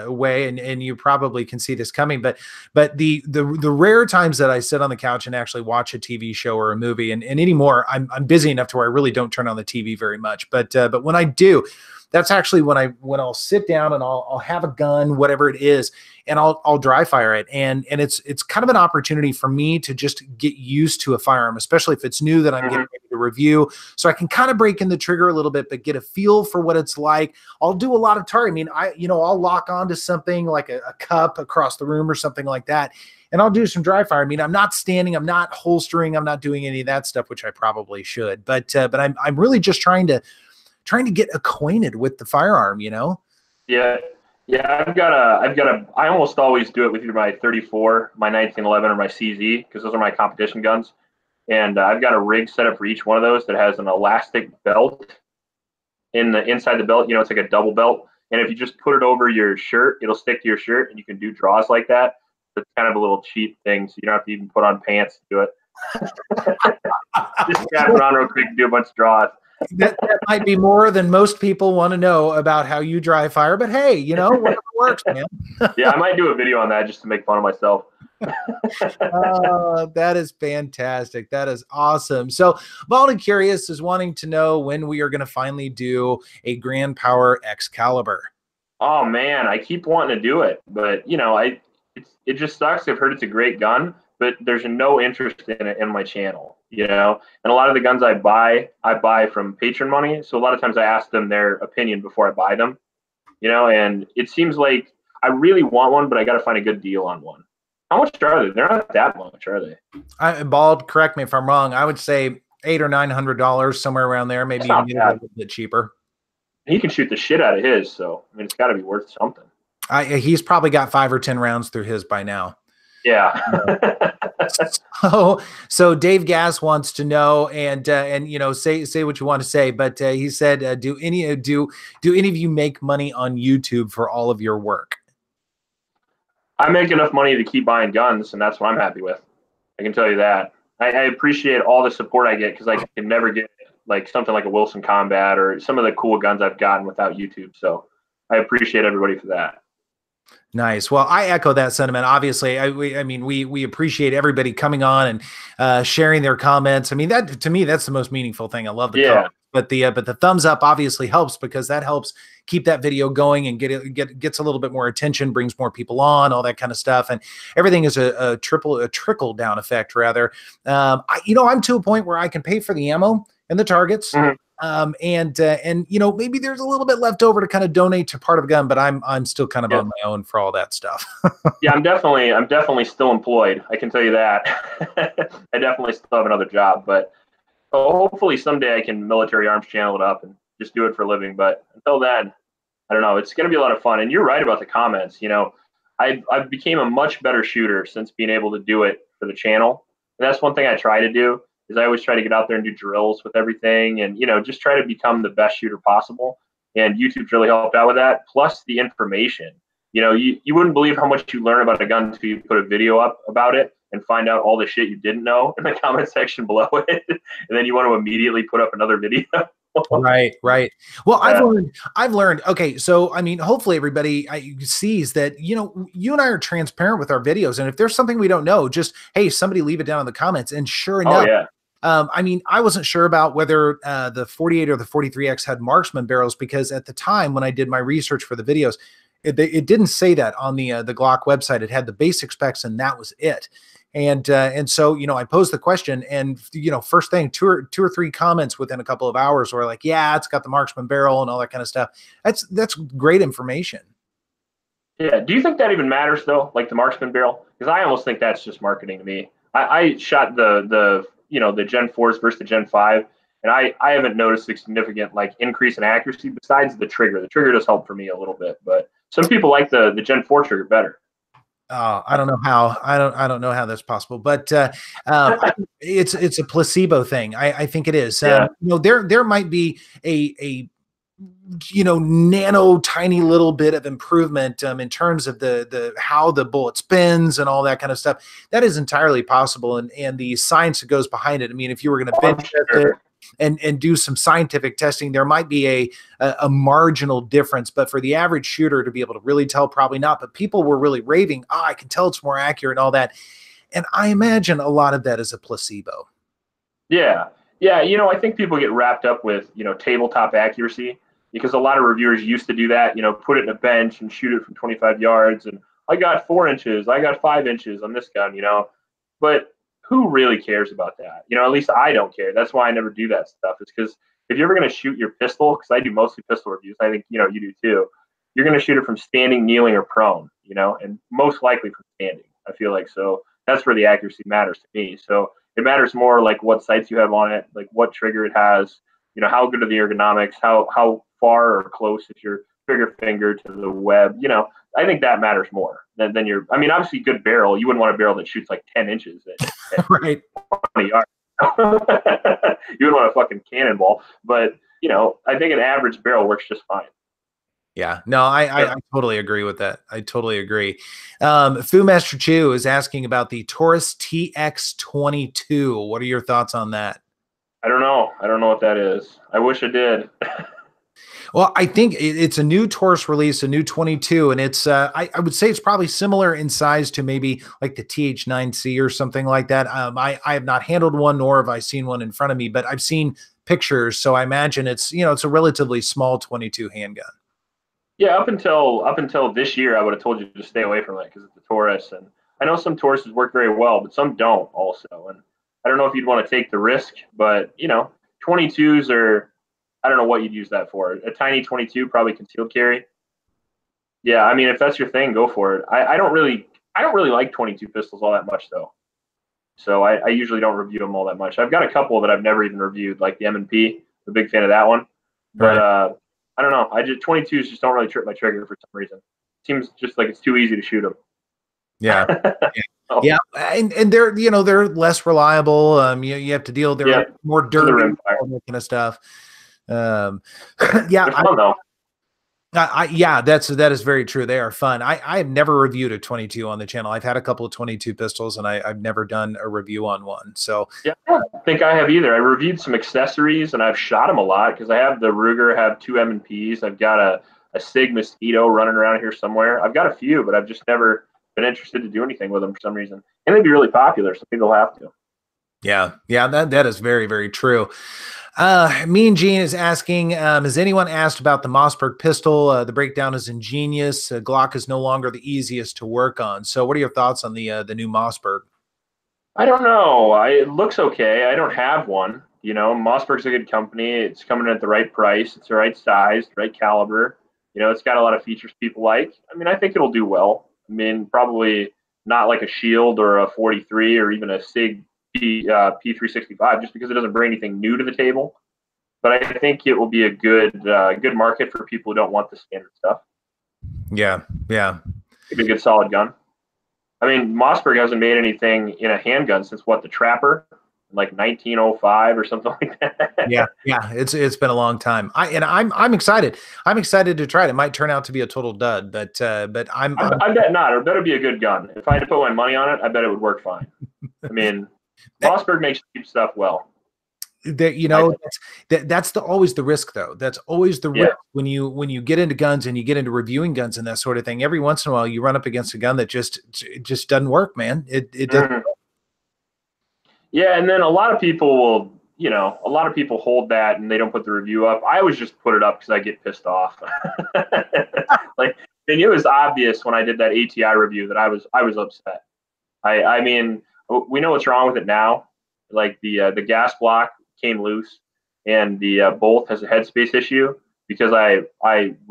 way, and you probably can see this coming. But the rare times that I sit on the couch and actually watch a TV show or a movie, and anymore, I'm busy enough to where I really don't turn on the TV very much. But when I do, that's actually when I'll sit down and I'll have a gun, whatever it is, and I'll dry fire it. And it's kind of an opportunity for me to just get used to a firearm, especially if it's new that I'm getting ready to review. So I can kind of break in the trigger a little bit, but get a feel for what it's like. I'll do a lot of target. I mean, I'll lock onto something like a cup across the room or something like that. And I'll do some dry fire. I mean, I'm not standing, I'm not holstering, I'm not doing any of that stuff, which I probably should. But I'm really just trying to get acquainted with the firearm, Yeah. I almost always do it with either my 34, my 1911, or my CZ, because those are my competition guns. And I've got a rig set up for each one of those that has an elastic belt inside the belt. It's like a double belt. And if you just put it over your shirt, it'll stick to your shirt and you can do draws like that. It's kind of a little cheap thing. So you don't have to even put on pants to do it. Just grab it on real quick and do a bunch of draws. That might be more than most people want to know about how you dry fire, but hey, whatever works, man. Yeah, I might do a video on that just to make fun of myself. That is fantastic. That is awesome. So Baldy Curious is wanting to know when we are going to finally do a Grand Power Xcalibur. Oh man, I keep wanting to do it, but it just sucks. I've heard it's a great gun, but there's no interest in it in my channel. you know. And a lot of the guns I buy from patron money. So a lot of times I ask them their opinion before I buy them, you know. And it seems like I really want one, but I got to find a good deal on one. How much are they? They're not that much, are they? Bald, correct me if I'm wrong. I would say $800 or $900, somewhere around there. Maybe even a little bit cheaper. He can shoot the shit out of his, so I mean, it's got to be worth something. He's probably got 5 or 10 rounds through his by now. Yeah. So Dave Gass wants to know, and you know, say what you want to say, but he said, do any of you make money on YouTube for all of your work? I make enough money to keep buying guns, and that's what I'm happy with. I can tell you that. I appreciate all the support I get because I can never get like something like a Wilson Combat or some of the cool guns I've gotten without YouTube. So I appreciate everybody for that. Nice. Well, I echo that sentiment. Obviously, I mean, we appreciate everybody coming on and sharing their comments. I mean, that to me, that's the most meaningful thing. I love the comments. But the thumbs up obviously helps because that helps keep that video going and gets a little bit more attention, brings more people on, all that kind of stuff, and everything is a trickle down effect rather. I'm to a point where I can pay for the ammo and the targets. Mm-hmm. And you know, maybe there's a little bit left over to kind of donate to part of a gun, but I'm still kind of on my own for all that stuff. Yeah, I'm definitely still employed. I can tell you that. I definitely still have another job, but hopefully someday I can military arms channel it up and just do it for a living. But until then, I don't know. It's going to be a lot of fun. And you're right about the comments. You know, I've became a much better shooter since being able to do it for the channel. And that's one thing I try to do is I always try to get out there and do drills with everything and, you know, just try to become the best shooter possible. And YouTube's really helped out with that. Plus the information. You know, you wouldn't believe how much you learn about a gun until you put a video up about it and find out all the shit you didn't know in the comment section below it. And then you want to immediately put up another video. Right. Well, I've learned. Okay. So, I mean, hopefully everybody sees that, you know, you and I are transparent with our videos. And if there's something we don't know, just, hey, somebody leave it down in the comments. And sure enough, I mean, I wasn't sure about whether the 48 or the 43X had marksman barrels because at the time when I did my research for the videos, it didn't say that on the Glock website. It had the basic specs and that was it. And so, you know, I posed the question and, you know, first thing, two or three comments within a couple of hours were like, yeah, it's got the marksman barrel and all that kind of stuff. That's great information. Yeah. Do you think that even matters though? Like the marksman barrel? Because I almost think that's just marketing to me. I shot the Gen 4s versus the Gen 5. And I haven't noticed a significant like increase in accuracy besides the trigger. The trigger does help for me a little bit, but some people like the Gen 4 trigger better. I don't know how. I don't know how that's possible, but it's a placebo thing. I think it is. You know, there might be a you know, nano tiny little bit of improvement in terms of the how the bullet spins and all that kind of stuff. That is entirely possible, and the science that goes behind it. I mean, if you were going to bench test it and do some scientific testing, there might be a marginal difference, but for the average shooter to be able to really tell, probably not. But people were really raving, I can tell it's more accurate and all that. And I imagine a lot of that is a placebo. Yeah. You know, I think people get wrapped up with, you know, tabletop accuracy because a lot of reviewers used to do that, you know, put it in a bench and shoot it from 25 yards. And I got 4 inches, I got 5 inches on this gun, you know, but who really cares about that? You know, at least I don't care. That's why I never do that stuff. It's because if you're ever going to shoot your pistol, because I do mostly pistol reviews, I think, you know, you do too, you're going to shoot it from standing, kneeling, or prone, you know, and most likely from standing, I feel like. So that's where the accuracy matters to me. So it matters more like what sights you have on it, like what trigger it has, you know, how good are the ergonomics, how far or close is your trigger finger to the web, you know. I think that matters more than your. I mean, obviously, good barrel. You wouldn't want a barrel that shoots like 10 inches at right 20 yards. You wouldn't want a fucking cannonball. But you know, I think an average barrel works just fine. Yeah, no, I totally agree with that. I totally agree. Fu Master Chu is asking about the Taurus TX22. What are your thoughts on that? I don't know. I don't know what that is. I wish I did. Well, I think it's a new Taurus release, a new 22, and it's I would say it's probably similar in size to maybe like the TH9C or something like that. I have not handled one, nor have I seen one in front of me, but I've seen pictures, so I imagine it's, you know, it's a relatively small 22 handgun. Yeah, up until this year, I would have told you to stay away from it because it's a Taurus, and I know some Tauruses work very well, but some don't also. And I don't know if you'd want to take the risk, but 22s are, I don't know what you'd use that for. A tiny 22, probably concealed carry. Yeah, I mean, if that's your thing, go for it. I don't really like 22 pistols all that much though. So I usually don't review them all that much. I've got a couple that I've never even reviewed, like the M&P. I'm a big fan of that one. But Right. I don't know. 22s just don't really trip my trigger for some reason. Seems just like it's too easy to shoot them. Yeah. Yeah. Oh, Yeah. And they're less reliable. You have to deal, yeah, they're more for the dirty, rimfire. all that kind of stuff. Um, yeah, They're fun though. yeah, that is very true. They are fun. I have never reviewed a 22 on the channel. I've had a couple of 22 pistols, and I've never done a review on one. So Yeah, I don't think I have either. I reviewed some accessories and I've shot them a lot because I have the Ruger, have two M&Ps. I've got a Sig Mosquito running around here somewhere. I've got a few, but I've just never been interested to do anything with them for some reason. And they'd be really popular, so people have to. yeah, that is very, very true. Mean Gene is asking, has anyone asked about the Mossberg pistol? The breakdown is ingenious. Glock is no longer the easiest to work on. So what are your thoughts on the new Mossberg? I don't know. It looks okay. I don't have one. Mossberg's a good company. It's coming in at the right price. It's the right size, the right caliber. It's got a lot of features people like. I mean, I think it'll do well. I mean, probably not like a Shield or a 43 or even a Sig P365, just because it doesn't bring anything new to the table. But I think it will be a good market for people who don't want the standard stuff. Yeah, yeah. It'd be a good solid gun. I mean, Mossberg hasn't made anything in a handgun since the Trapper, like 1905 or something like that. Yeah. It's been a long time. I'm excited. I'm excited to try it. It might turn out to be a total dud, but I bet not. It better be a good gun. If I had to put my money on it, I bet it would work fine. I mean, Mossberg makes cheap stuff well. That's always the risk, though. That's always the risk when you get into guns and you get into reviewing guns and that sort of thing. Every once in a while, you run up against a gun that just doesn't work, man. It doesn't. Mm-hmm. Yeah, and then a lot of people will, a lot of people hold that and they don't put the review up. I always just put it up because I get pissed off. It was obvious when I did that ATI review that I was upset. I mean, we know what's wrong with it now. Like the gas block came loose, and the bolt has a headspace issue because I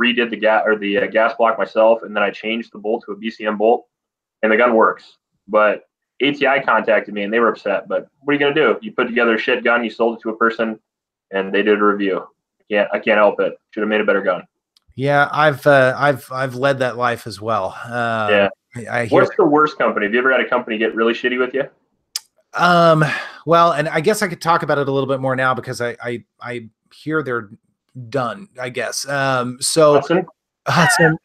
redid the gas block myself, and then I changed the bolt to a BCM bolt, and the gun works. But ATI contacted me and they were upset. But what are you gonna do? You put together a shit gun, you sold it to a person, and they did a review. I can't help it. Should have made a better gun. Yeah, I've led that life as well. Yeah. What's the worst company? Have you ever had a company get really shitty with you? Well, and I guess I could talk about it a little bit more now because I hear they're done, I guess. So Hudson?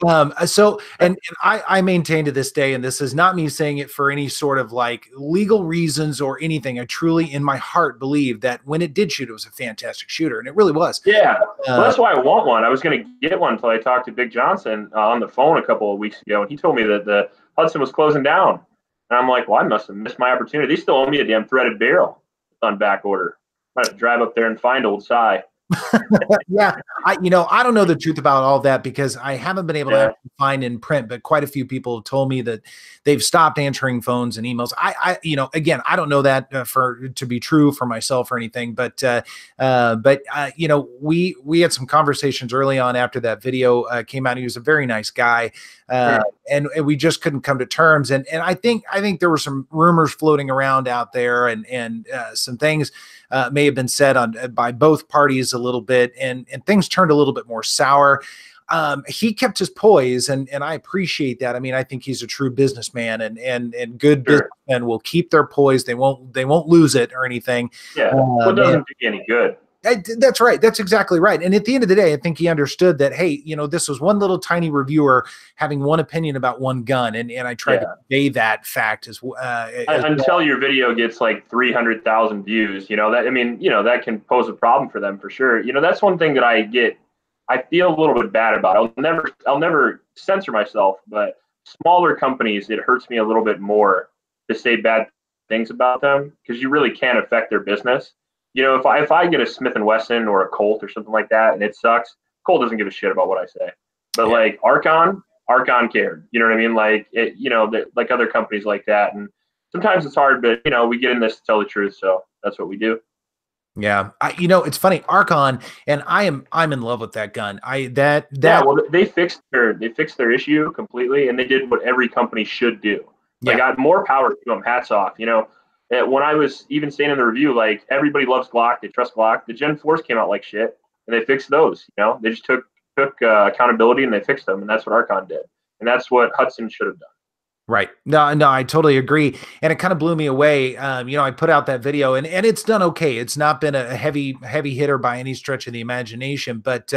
And I maintain to this day, and this is not me saying it for any sort of like legal reasons or anything. I truly, in my heart, believe that when it did shoot, it was a fantastic shooter, and it really was. Yeah, well, that's why I want one. I was going to get one until I talked to Big Johnson on the phone a couple of weeks ago, and he told me that the Hudson was closing down. And I'm like, well, I must have missed my opportunity. They still owe me a damn threaded barrel on back order. I have to drive up there and find old Cy. Yeah, I don't know the truth about all that because I haven't been able to find in print, but quite a few people have told me that they've stopped answering phones and emails. Again, I don't know that to be true for myself or anything, but we had some conversations early on after that video came out. He was a very nice guy, and we just couldn't come to terms. And I think there were some rumors floating around out there, and some things may have been said by both parties a little bit, and things turned a little bit more sour. He kept his poise, and I appreciate that. I mean, I think he's a true businessman, and good businessmen will keep their poise. They won't lose it or anything. Yeah, it doesn't do you any good. That's right. That's exactly right. And at the end of the day, I think he understood that, hey, this was one little tiny reviewer having one opinion about one gun. And I tried to convey that fact as until your video gets like 300,000 views, that can pose a problem for them for sure. That's one thing that I feel a little bit bad about. I'll never censor myself, but smaller companies, it hurts me a little bit more to say bad things about them because you really can't affect their business. If I get a Smith & Wesson or a Colt or something like that and it sucks, Colt doesn't give a shit about what I say. But like Archon cared. You know what I mean? Like like other companies like that. And sometimes it's hard, but we get in this to tell the truth, so that's what we do. Yeah, it's funny, Archon, and I'm in love with that gun. Yeah, well, they fixed their issue completely, and they did what every company should do. Like, yeah, more power to them. Hats off. When I was even saying in the review, like, everybody loves Glock, they trust Glock. The Gen 4s came out like shit, and they fixed those. They just took accountability and they fixed them, and that's what Archon did, and that's what Hudson should have done. right. No, I totally agree. And it kind of blew me away. I put out that video and it's done okay. It's not been a heavy hitter by any stretch of the imagination, but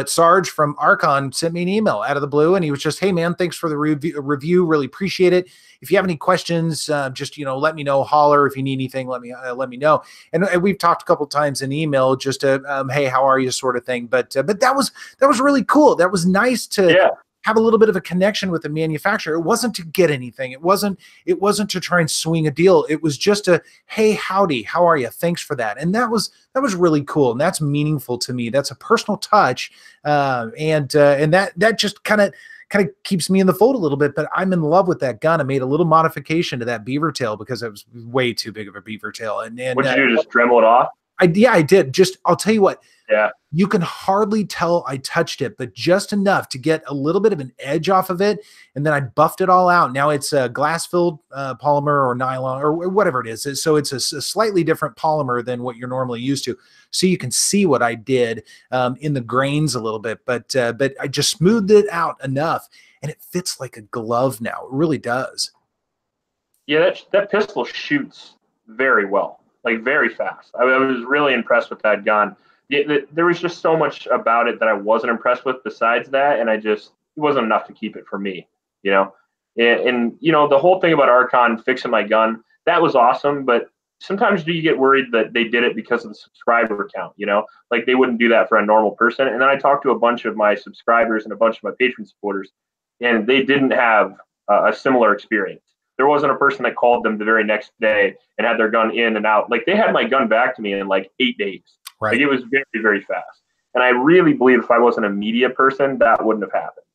Sarge from Archon sent me an email out of the blue and he was just, "Hey man, thanks for the review. Really appreciate it. If you have any questions, just, let me know, holler. If you need anything, let me know." And we've talked a couple times in email just hey, how are you sort of thing. But that was really cool. That was nice to have a little bit of a connection with the manufacturer. It wasn't to get anything. It wasn't to try and swing a deal. It was just a, "Hey, howdy, how are you? Thanks for that." And that was really cool. And that's meaningful to me. That's a personal touch. And that just kind of keeps me in the fold a little bit, but I'm in love with that gun. I made a little modification to that beaver tail because it was way too big of a beaver tail. And what did you do, just Dremel it off? I did. Just, I'll tell you what. Yeah. You can hardly tell I touched it, but just enough to get a little bit of an edge off of it. And then I buffed it all out. Now it's a glass-filled polymer or nylon or whatever it is. So it's a slightly different polymer than what you're normally used to. So you can see what I did in the grains a little bit, but I just smoothed it out enough and it fits like a glove now. It really does. Yeah, that pistol shoots very well, like very fast. I was really impressed with that gun. There was just so much about it that I wasn't impressed with besides that, and it wasn't enough to keep it for me, And the whole thing about Archon fixing my gun, that was awesome, but sometimes you get worried that they did it because of the subscriber count, Like, they wouldn't do that for a normal person. And then I talked to a bunch of my subscribers and a bunch of my patron supporters, and they didn't have a similar experience. There wasn't a person that called them the very next day and had their gun in and out. Like, they had my gun back to me in like 8 days. Right. Like, it was very, very fast. And I really believe if I wasn't a media person, that wouldn't have happened.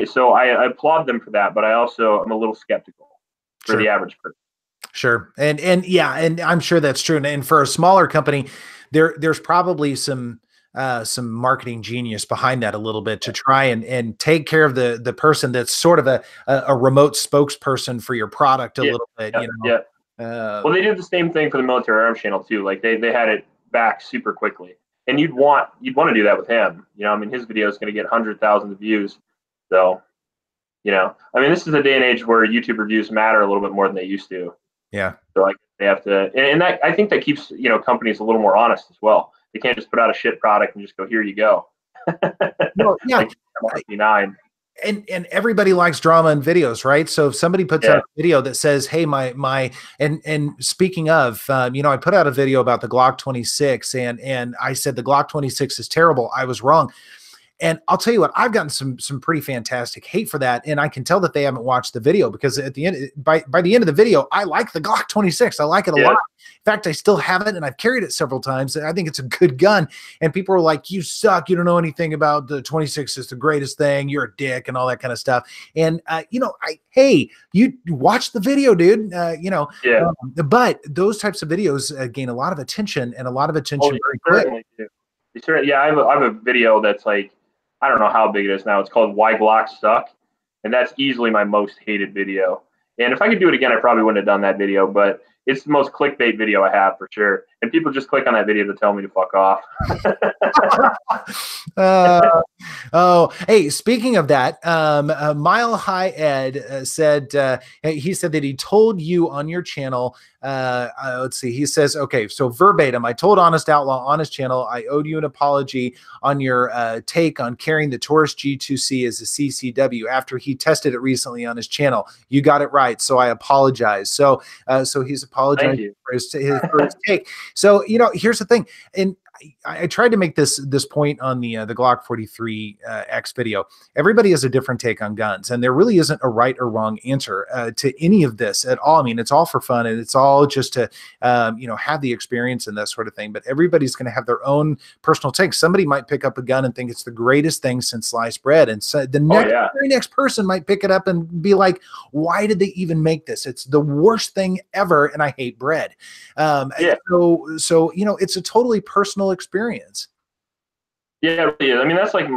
So I applaud them for that, but I also am a little skeptical for the average person. Sure. And yeah, and I'm sure that's true. And for a smaller company, there's probably some marketing genius behind that a little bit to try and take care of the person that's sort of a remote spokesperson for your product a little bit. Yeah. Well, they did the same thing for the military arms channel too. Like, they had it back super quickly, and you'd want to do that with him. His video is going to get 100,000 views. So, this is a day and age where YouTube reviews matter a little bit more than they used to. Yeah. So, like, they have to, and that, I think that keeps companies a little more honest as well. They can't just put out a shit product and just go, "Here you go." No, yeah. Like, and everybody likes drama in videos, right? So if somebody puts out a video that says, "Hey, and speaking of, I put out a video about the Glock 26 and I said the Glock 26 is terrible. I was wrong." And I'll tell you what, I've gotten some pretty fantastic hate for that. And I can tell that they haven't watched the video because at the end, by the end of the video, I like the Glock 26. I like it a lot. In fact, I still have it and I've carried it several times. I think it's a good gun. And people are like, "You suck. You don't know anything about the 26. It's the greatest thing. You're a dick," and all that kind of stuff. And, hey, you watch the video, dude, but those types of videos gain a lot of attention and a lot of attention very quick. Yeah. I have a video that's like, I don't know how big it is now. It's called "Why Glocks Suck," and that's easily my most hated video. And if I could do it again, I probably wouldn't have done that video, but it's the most clickbait video I have for sure. And people just click on that video to tell me to fuck off. Hey, speaking of that, Mile High Ed said that he told you on your channel. Let's see. He says, okay, so verbatim, "I told Honest Outlaw on his channel I owed you an apology on your take on carrying the Taurus G2C as a CCW after he tested it recently on his channel. You got it right, so I apologize." So he's apologizing for his take. So here's the thing, and I tried to make this point on the Glock 43 X video. Everybody has a different take on guns, and there really isn't a right or wrong answer to any of this at all. I mean, it's all for fun, and it's all just to have the experience and that sort of thing. But everybody's going to have their own personal take. Somebody might pick up a gun and think it's the greatest thing since sliced bread, and so the very next person might pick it up and be like, "Why did they even make this? It's the worst thing ever, and I hate bread." So it's a totally personal experience. Yeah, it really is. I mean, that's like,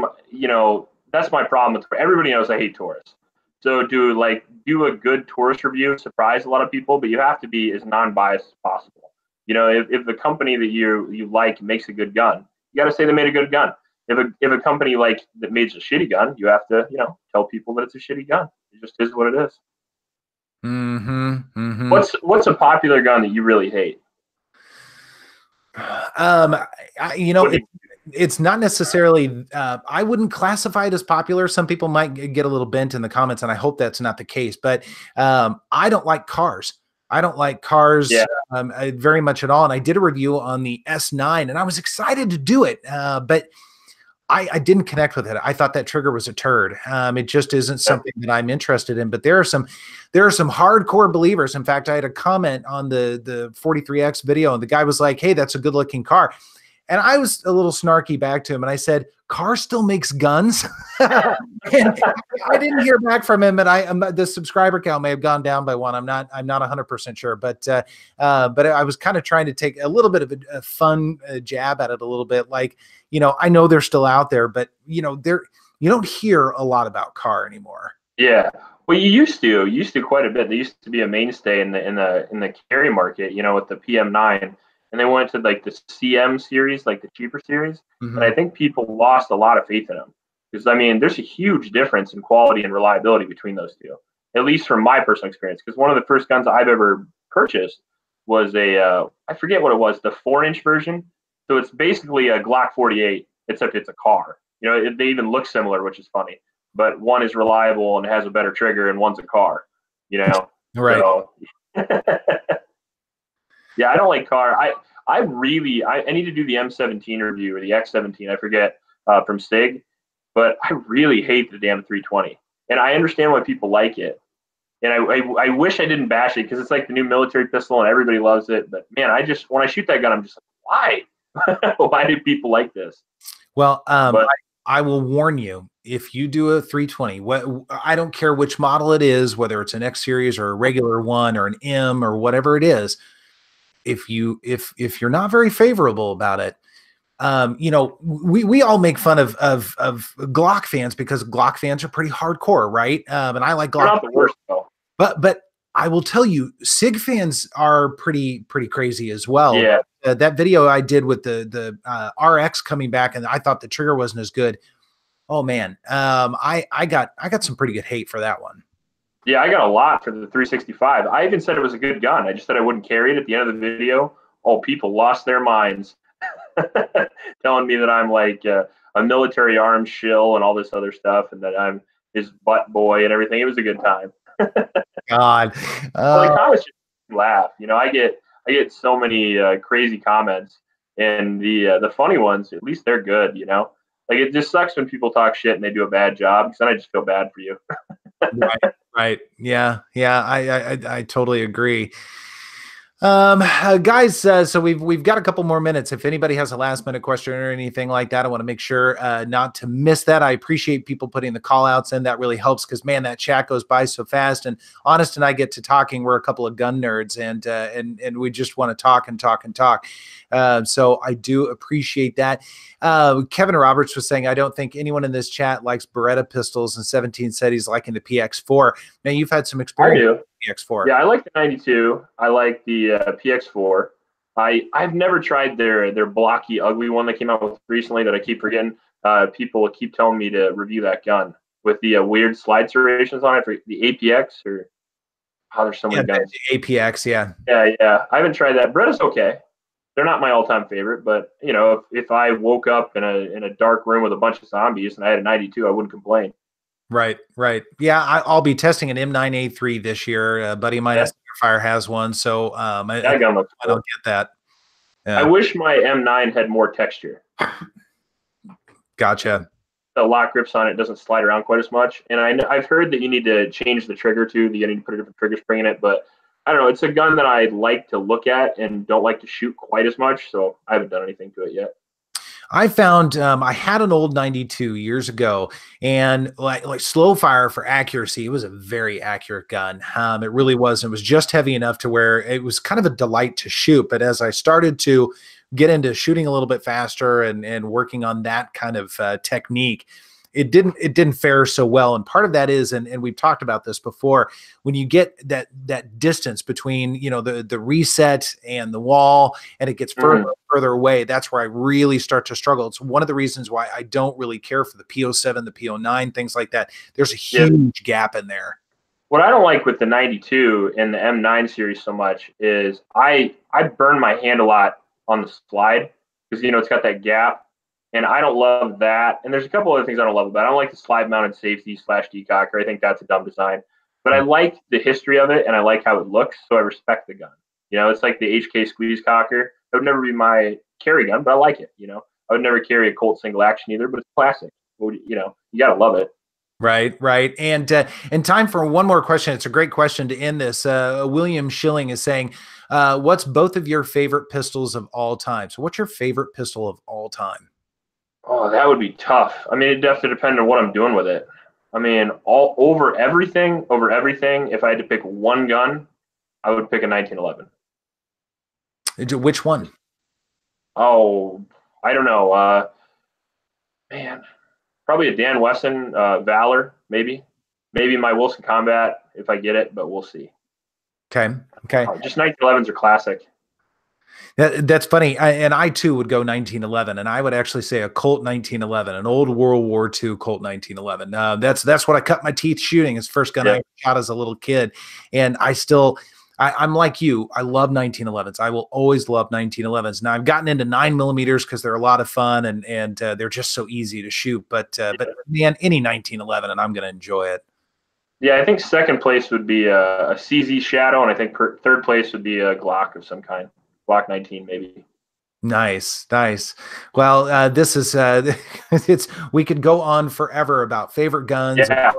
that's my problem with, everybody knows I hate tourists. So do a good tourist review, surprise a lot of people, but you have to be as non-biased as possible. If the company that you like makes a good gun, you got to say they made a good gun. If a company that makes a shitty gun, you have to, tell people that it's a shitty gun. It just is what it is. Mm-hmm, mm-hmm. What's a popular gun that you really hate? It's not necessarily, I wouldn't classify it as popular. Some people might get a little bent in the comments, and I hope that's not the case, but I don't like cars. I don't like cars very much at all. And I did a review on the S9, and I was excited to do it, but I didn't connect with it. I thought that trigger was a turd. It just isn't something that I'm interested in. But there are some hardcore believers. In fact, I had a comment on the 43X video, and the guy was like, "Hey, that's a good looking car." And I was a little snarky back to him, and I said, "Car still makes guns." And I didn't hear back from him, and the subscriber count may have gone down by one. I'm not 100% sure, but I was kind of trying to take a little bit of a fun jab at it a little bit. I know they're still out there, but you don't hear a lot about car anymore. Yeah. Well, you used to quite a bit. They used to be a mainstay in the carry market, with the PM9. And they went to the CM series, the cheaper series. Mm-hmm. And I think people lost a lot of faith in them because, there's a huge difference in quality and reliability between those two, at least from my personal experience. Because one of the first guns I've ever purchased was I forget what it was, the 4-inch version. So it's basically a Glock 48, except it's a car. They even look similar, which is funny. But one is reliable and has a better trigger, and one's a car. Right. So, yeah, I don't like car. I need to do the M17 review or the X17. I forget from Stig, but I really hate the damn 320, and I understand why people like it. And I wish I didn't bash it because it's like the new military pistol and everybody loves it. But man, when I shoot that gun, I'm just like, why? Why do people like this? Well, I will warn you, if you do a 320, I don't care which model it is, whether it's an X series or a regular one or an M or whatever it is. If you're not very favorable about it, we all make fun of Glock fans because Glock fans are pretty hardcore, right? And I like Glock. They're not the worst though. But I will tell you, SIG fans are pretty crazy as well. Yeah. That video I did with the RX coming back, and I thought the trigger wasn't as good. Oh man, I got some pretty good hate for that one. Yeah, I got a lot for the 365. I even said it was a good gun. I just said I wouldn't carry it at the end of the video. Oh, people lost their minds telling me that I'm like a military arms shill and all this other stuff, and that I'm his butt boy and everything. It was a good time. God. Well, the comments just laugh. I get so many crazy comments, and the funny ones, at least they're good. It just sucks when people talk shit and they do a bad job, because then I just feel bad for you. Right. Yeah. I totally agree. Guys, so we've got a couple more minutes. If anybody has a last minute question or anything like that, I want to make sure not to miss that. I appreciate people putting the call outs in. That really helps because man, that chat goes by so fast. And Honest and I get to talking. We're a couple of gun nerds, and we just want to talk and talk and talk. So I do appreciate that. Kevin Roberts was saying, I don't think anyone in this chat likes Beretta pistols, and 17 said he's liking the PX4. Man, you've had some experience with the PX4. Yeah, I like the 92. I like the PX4. I've never tried their blocky, ugly one that came out with recently that I keep forgetting. People keep telling me to review that gun with the weird slide serrations on it for the APX or there's so many guns. The APX, yeah. Yeah. I haven't tried that. Beretta's okay. They're not my all-time favorite, but if I woke up in a dark room with a bunch of zombies and I had a 92, I wouldn't complain. Right. Yeah, I'll be testing an M9A3 this year. A buddy of mine, Fire, has one, so I don't get that. I Yeah. wish my M9 had more texture. Gotcha. The lock grips on it doesn't slide around quite as much. And I've heard that you need to change the trigger too. You need to put a different trigger spring in it. But I don't know. It's a gun that I like to look at and don't like to shoot quite as much. So I haven't done anything to it yet. I found I had an old 92 years ago, and like slow fire for accuracy, it was a very accurate gun. It really was. It was just heavy enough to where it was kind of a delight to shoot. But as I started to get into shooting a little bit faster and working on that kind of technique, it didn't fare so well. And part of that is, and we've talked about this before, when you get that distance between, you know, the reset and the wall, and it gets further and further away, that's where I really start to struggle. It's one of the reasons why I don't really care for the P07, the P09, things like that. There's a huge gap in there. What I don't like with the 92 and the M9 series so much is I burn my hand a lot on the slide because, you know, it's got that gap. And I don't love that. And there's a couple other things I don't love about it. I don't like the slide mounted safety / decocker. I think that's a dumb design. But I like the history of it and I like how it looks. So I respect the gun. You know, it's like the HK squeeze cocker. That would never be my carry gun, but I like it. You know, I would never carry a Colt single action either, but it's classic. You know, you got to love it. Right, right. And time for one more question. It's a great question to end this. William Schilling is saying, what's both of your favorite pistols of all time? So what's your favorite pistol of all time? Oh, that would be tough. I mean, it definitely depends on what I'm doing with it. I mean, over everything, if I had to pick one gun, I would pick a 1911. Which one? Oh, I don't know. Man, probably a Dan Wesson Valor, maybe. Maybe my Wilson Combat if I get it, but we'll see. Okay. Okay. Just 1911s are classic. That's funny. I too would go 1911, and I would actually say a Colt 1911, an old World War II Colt 1911. That's what I cut my teeth shooting. It's the first gun I shot as a little kid, and I'm like you. I love 1911s. I will always love 1911s. Now I've gotten into 9mm because they're a lot of fun and they're just so easy to shoot. But man, any 1911, and I'm going to enjoy it. Yeah, I think second place would be a CZ Shadow, and I think third place would be a Glock of some kind. Glock 19, maybe. Nice, nice. Well, this is we could go on forever about favorite guns. Yeah.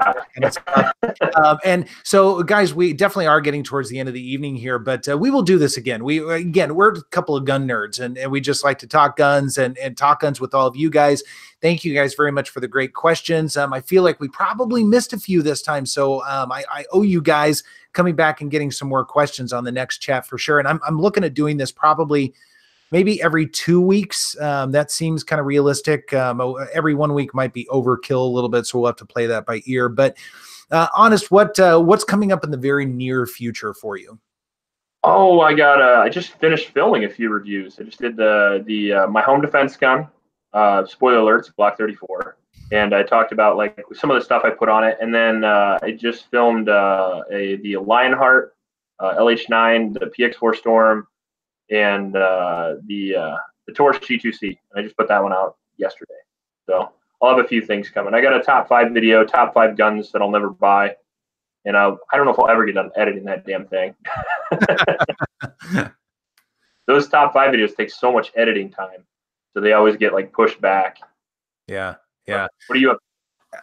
And so, guys, we definitely are getting towards the end of the evening here, but we will do this again. We're a couple of gun nerds, and we just like to talk guns and talk guns with all of you guys. Thank you guys very much for the great questions. I feel like we probably missed a few this time, so I owe you guys coming back and getting some more questions on the next chat for sure. And I'm looking at doing this probably maybe every 2 weeks. That seems kind of realistic. Every 1 week might be overkill a little bit, so we'll have to play that by ear. But Honest, what's coming up in the very near future for you? Oh, I just finished filming a few reviews. I just did the my home defense gun. Spoiler alerts, Block 34, and I talked about like some of the stuff I put on it, and then I just filmed the Lionheart LH9, the PX4 Storm, and the Taurus G2C. And I just put that one out yesterday. So I'll have a few things coming. I got a top 5 video, top 5 guns that I'll never buy. And I don't know if I'll ever get done editing that damn thing. Those top 5 videos take so much editing time. So they always get like pushed back. Yeah. Yeah. What are you up?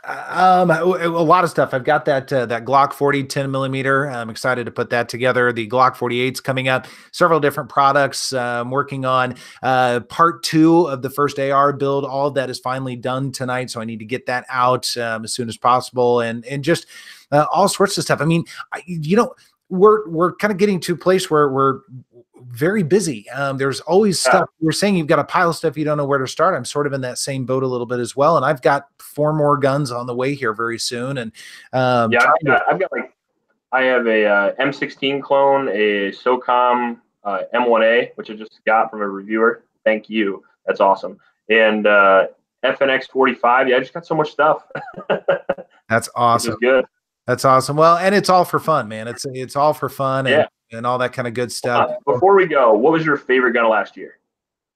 A lot of stuff. I've got that Glock 40 10mm. I'm excited to put that together. The Glock 48's coming up. Several different products. I'm working on part 2 of the first AR build. All of that is finally done tonight, so I need to get that out as soon as possible, and just all sorts of stuff. I mean, we're kind of getting to a place where we're very busy. There's always stuff. You're saying you've got a pile of stuff you don't know where to start. I'm sort of in that same boat a little bit as well. And I've got 4 more guns on the way here very soon. And I've got like, I have a M16 clone, a SOCOM M1A, which I just got from a reviewer. Thank you. That's awesome. And FNX 45. Yeah, I just got so much stuff. That's awesome. Good. That's awesome. Well, and it's all for fun, man. It's all for fun. And all that kind of good stuff. Before we go, what was your favorite gun of last year?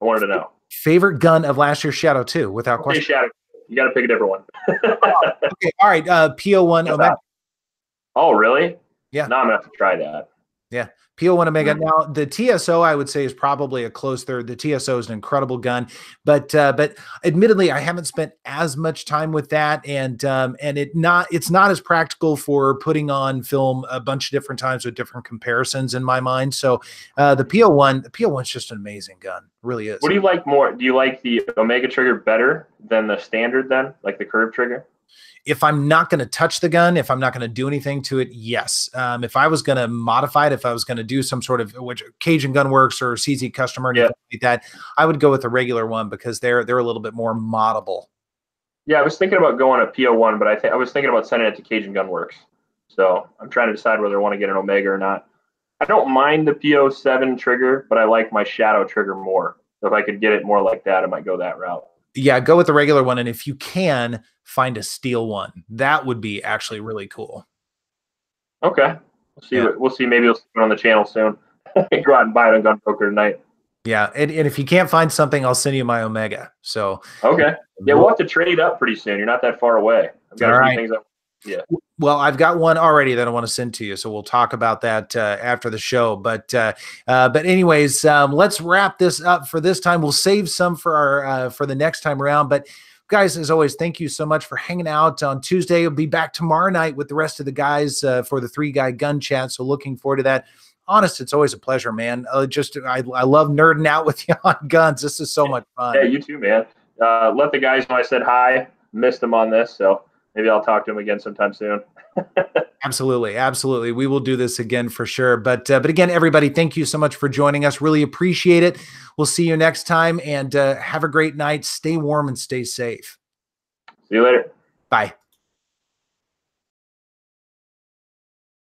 I wanted to know. Favorite gun of last year's Shadow 2, without question. Shadow. You got to pick a different one. Okay, all right. PO1 Omega. Oh, really? Yeah. No, I'm gonna have to try that. Yeah. PO1 Omega. Now the TSO, I would say, is probably a close third. The TSO is an incredible gun, but admittedly, I haven't spent as much time with that, and it's not as practical for putting on film a bunch of different times with different comparisons in my mind. So the PO1 is just an amazing gun, really is. What do you like more? Do you like the Omega trigger better than the standard then, like the curved trigger? If I'm not going to touch the gun, if I'm not going to do anything to it, yes. If I was going to modify it, if I was going to do some sort of which Cajun Gunworks or CZ Customer, anything like that, I would go with the regular one because they're a little bit more moddable. Yeah, I was thinking about going a PO1, but I was thinking about sending it to Cajun Gunworks. So I'm trying to decide whether I want to get an Omega or not. I don't mind the PO7 trigger, but I like my Shadow trigger more. So if I could get it more like that, I might go that route. Yeah, go with the regular one, and if you can, find a steel one. That would be actually really cool. Okay, we'll see. Yeah. We'll see. Maybe we'll see it on the channel soon. Go out and buy it on Gunbroker tonight. Yeah, and if you can't find something, I'll send you my Omega. So okay, yeah, we'll have to trade up pretty soon. You're not that far away. I've got a few things. Yeah. Well, I've got one already that I want to send to you, so we'll talk about that after the show. But anyways, let's wrap this up for this time. We'll save some for our for the next time around. But guys, as always, thank you so much for hanging out on Tuesday. We'll be back tomorrow night with the rest of the guys for the 3-Guy Gun Chat. So looking forward to that. Honest, it's always a pleasure, man. I love nerding out with you on guns. This is so much fun. Yeah, you too, man. Let the guys know I said hi. Missed them on this, so maybe I'll talk to them again sometime soon. Absolutely. We will do this again for sure. But again, everybody, thank you so much for joining us. Really appreciate it. We'll see you next time, and have a great night. Stay warm and stay safe. See you later. Bye.